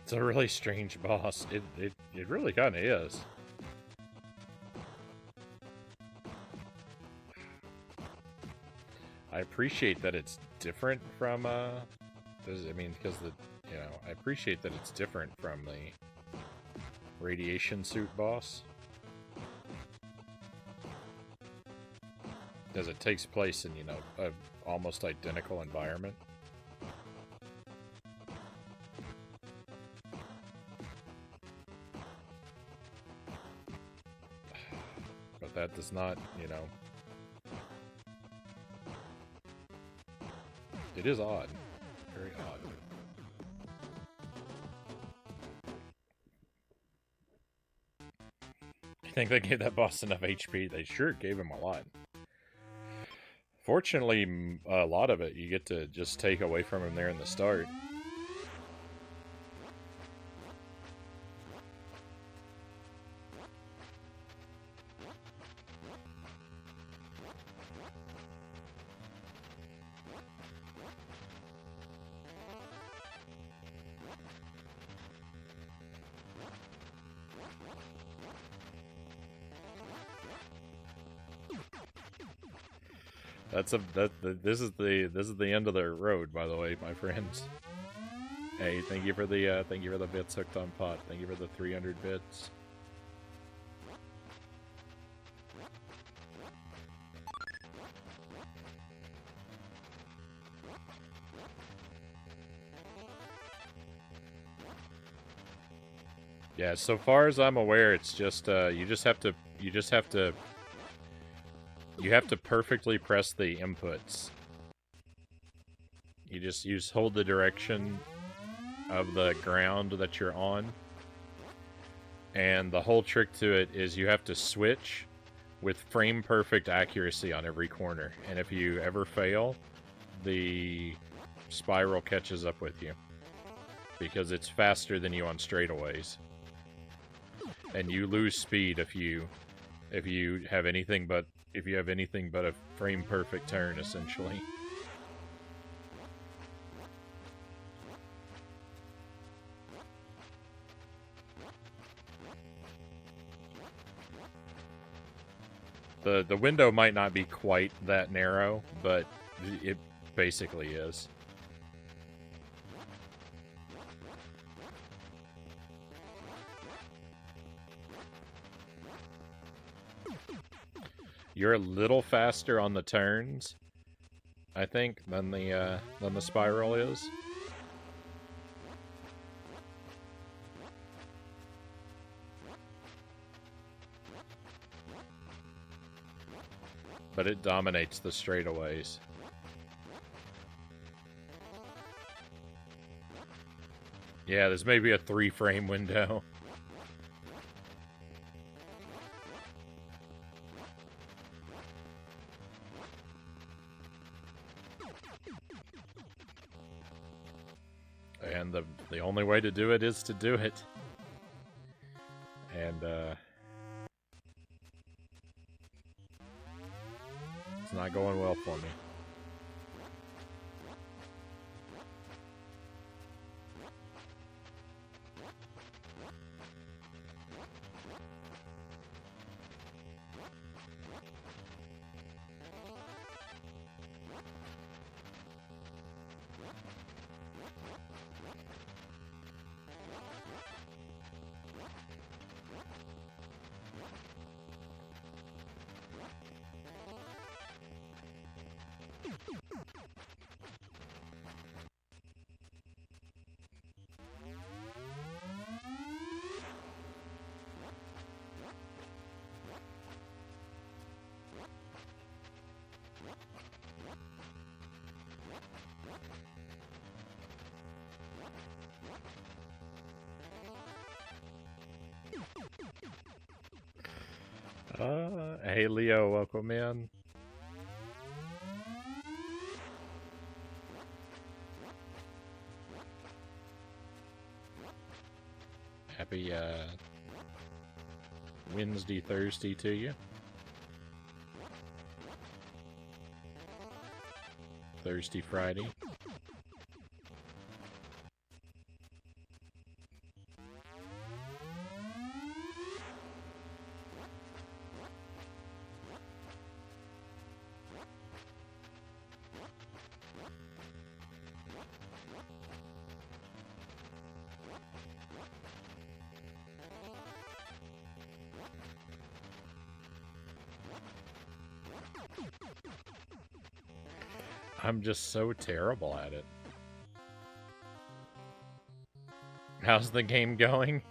A: It's a really strange boss. It really kind of is. I appreciate that it's different from I mean, because I appreciate that it's different from the radiation suit boss. Because it takes place in, a almost identical environment. But that does not, it is odd. Very odd. I think they gave that boss enough HP. They sure gave him a lot. Fortunately, a lot of it you get to just take away from him there in the start. This is the end of the road, by the way, my friends. Hey, thank you for the bits hooked on pot. Thank you for the 300 bits. Yeah, so far as I'm aware, it's just you have to perfectly press the inputs. You just hold the direction of the ground that you're on. And the whole trick to it is you have to switch with frame perfect accuracy on every corner. And if you ever fail, the spiral catches up with you. Because it's faster than you on straightaways. And you lose speed if you have anything but a frame perfect turn, essentially. The window might not be quite that narrow, but it basically is. You're a little faster on the turns, I think, than the spiral is. But it dominates the straightaways. Yeah, there's maybe a 3-frame window. And the only way to do it is to do it. And, it's not going well for me. Hey Leo, welcome in. Happy Wednesday, Thursday to you. Thursday, Friday. I'm just so terrible at it. How's the game going?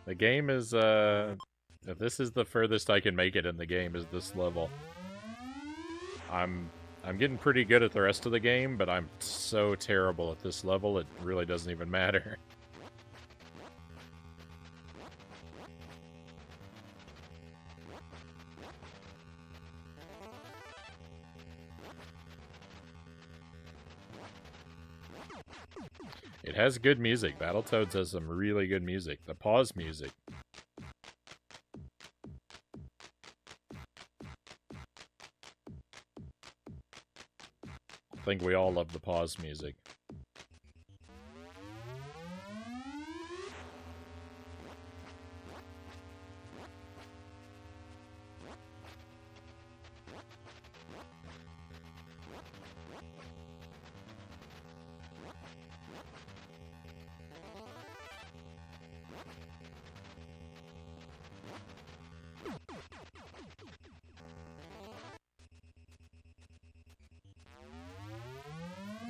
A: The game is, this is the furthest I can make it in the game, is this level. I'm getting pretty good at the rest of the game, but I'm so terrible at this level, it really doesn't even matter. It has good music. Battletoads has some really good music. The pause music. I think we all love the pause music.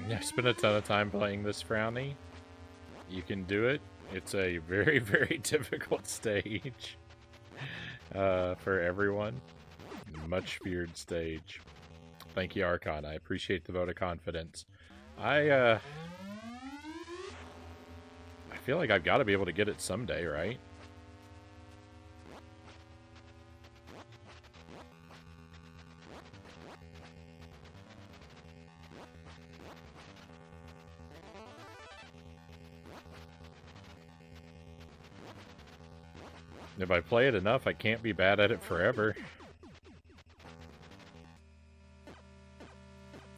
A: I spent a ton of time playing this Frownie. You can do it. It's a very, very difficult stage for everyone. Much feared stage. Thank you, Archon. I appreciate the vote of confidence. I feel like I've got to be able to get it someday, right? If I play it enough, I can't be bad at it forever.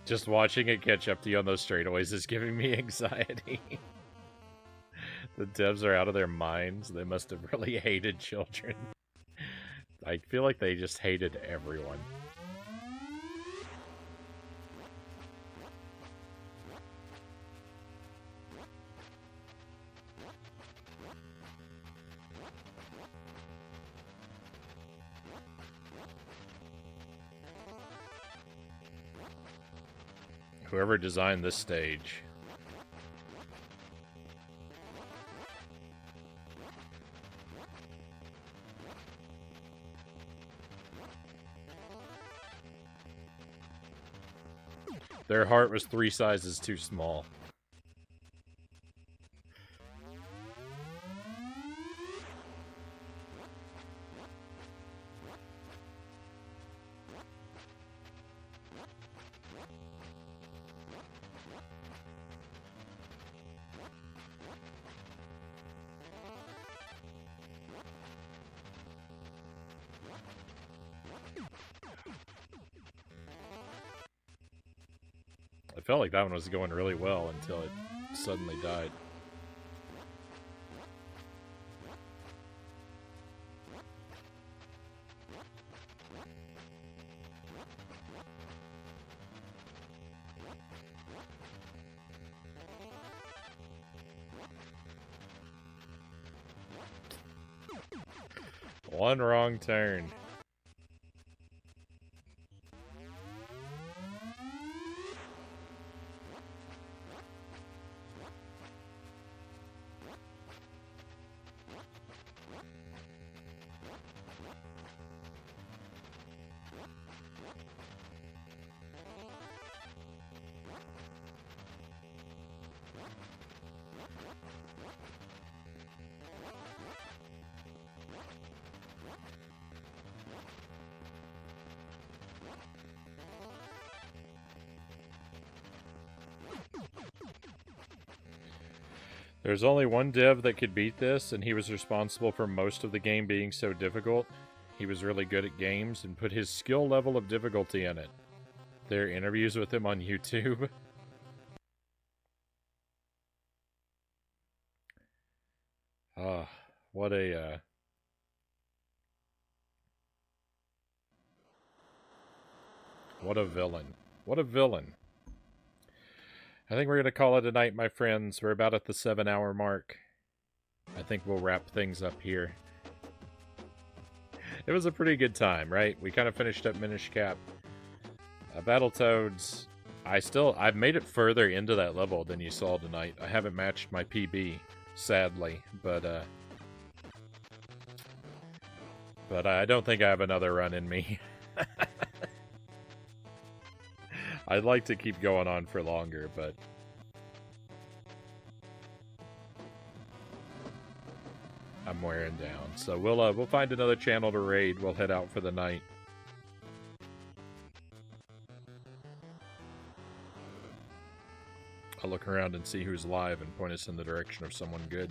A: Just watching it catch up to you on those straightaways is giving me anxiety. The devs are out of their minds. They must have really hated children. I feel like they just hated everyone. Whoever designed this stage. Their heart was 3 sizes too small. I felt like that one was going really well until it suddenly died. One wrong turn. There's only one dev that could beat this, and he was responsible for most of the game being so difficult. He was really good at games and put his skill level of difficulty in it. There are interviews with him on YouTube. What a villain. What a villain. I think we're going to call it a night, my friends. We're about at the 7-hour mark. I think we'll wrap things up here. It was a pretty good time, right? We kind of finished up Minish Cap. Battletoads, I've made it further into that level than you saw tonight. I haven't matched my PB, sadly, but I don't think I have another run in me. I'd like to keep going on for longer, but I'm wearing down. So we'll find another channel to raid. We'll head out for the night. I'll look around and see who's live and point us in the direction of someone good.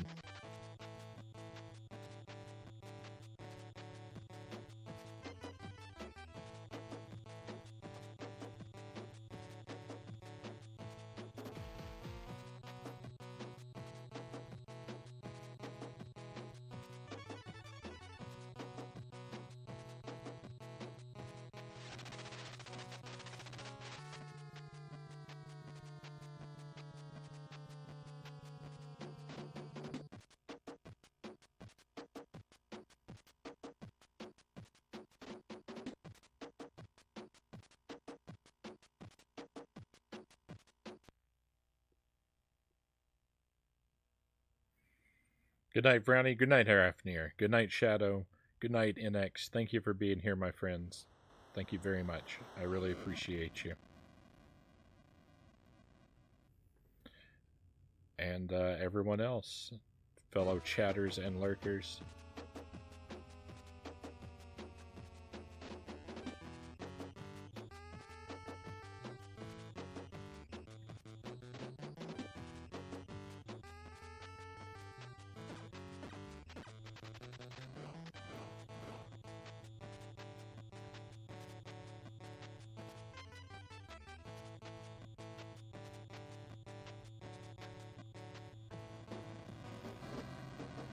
A: Good night, Frownie. Good night, Harafnir. Good night, Shadow. Good night, NX. Thank you for being here, my friends. Thank you very much. I really appreciate you. And everyone else, fellow chatters and lurkers.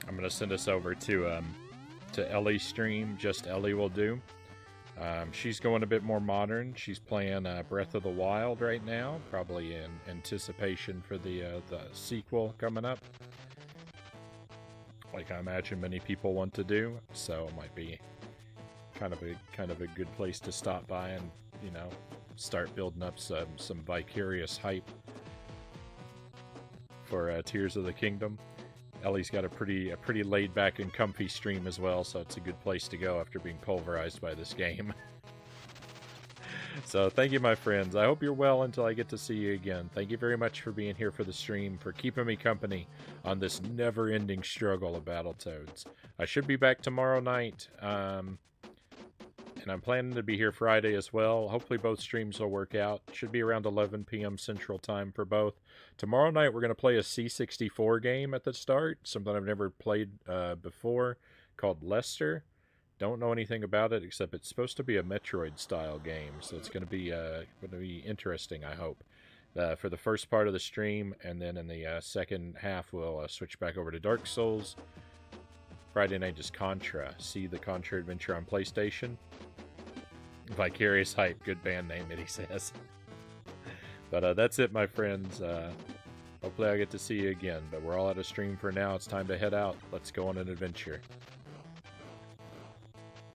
A: I'm gonna send us over to Ellie's stream. Just Ellie will do. She's going a bit more modern. She's playing Breath of the Wild right now, probably in anticipation for the sequel coming up. Like I imagine many people want to do, so it might be kind of a good place to stop by and, you know, start building up some vicarious hype for Tears of the Kingdom. Ellie's got a pretty laid back and comfy stream as well, so it's a good place to go after being pulverized by this game. So thank you, my friends. I hope you're well until I get to see you again. Thank you very much for being here for the stream, for keeping me company on this never-ending struggle of Battletoads. I should be back tomorrow night, and I'm planning to be here Friday as well. Hopefully both streams will work out. Should be around 11 p.m. Central Time for both. Tomorrow night we're going to play a C64 game at the start, something I've never played before, called Lester. Don't know anything about it except it's supposed to be a Metroid-style game, so it's going to be interesting, I hope. for the first part of the stream, and then in the second half we'll switch back over to Dark Souls. Friday night is Contra. See the Contra Adventure on PlayStation. Vicarious Hype, good band name, he says. But that's it, my friends. Hopefully I get to see you again, but we're all out of stream for now. It's time to head out. Let's go on an adventure.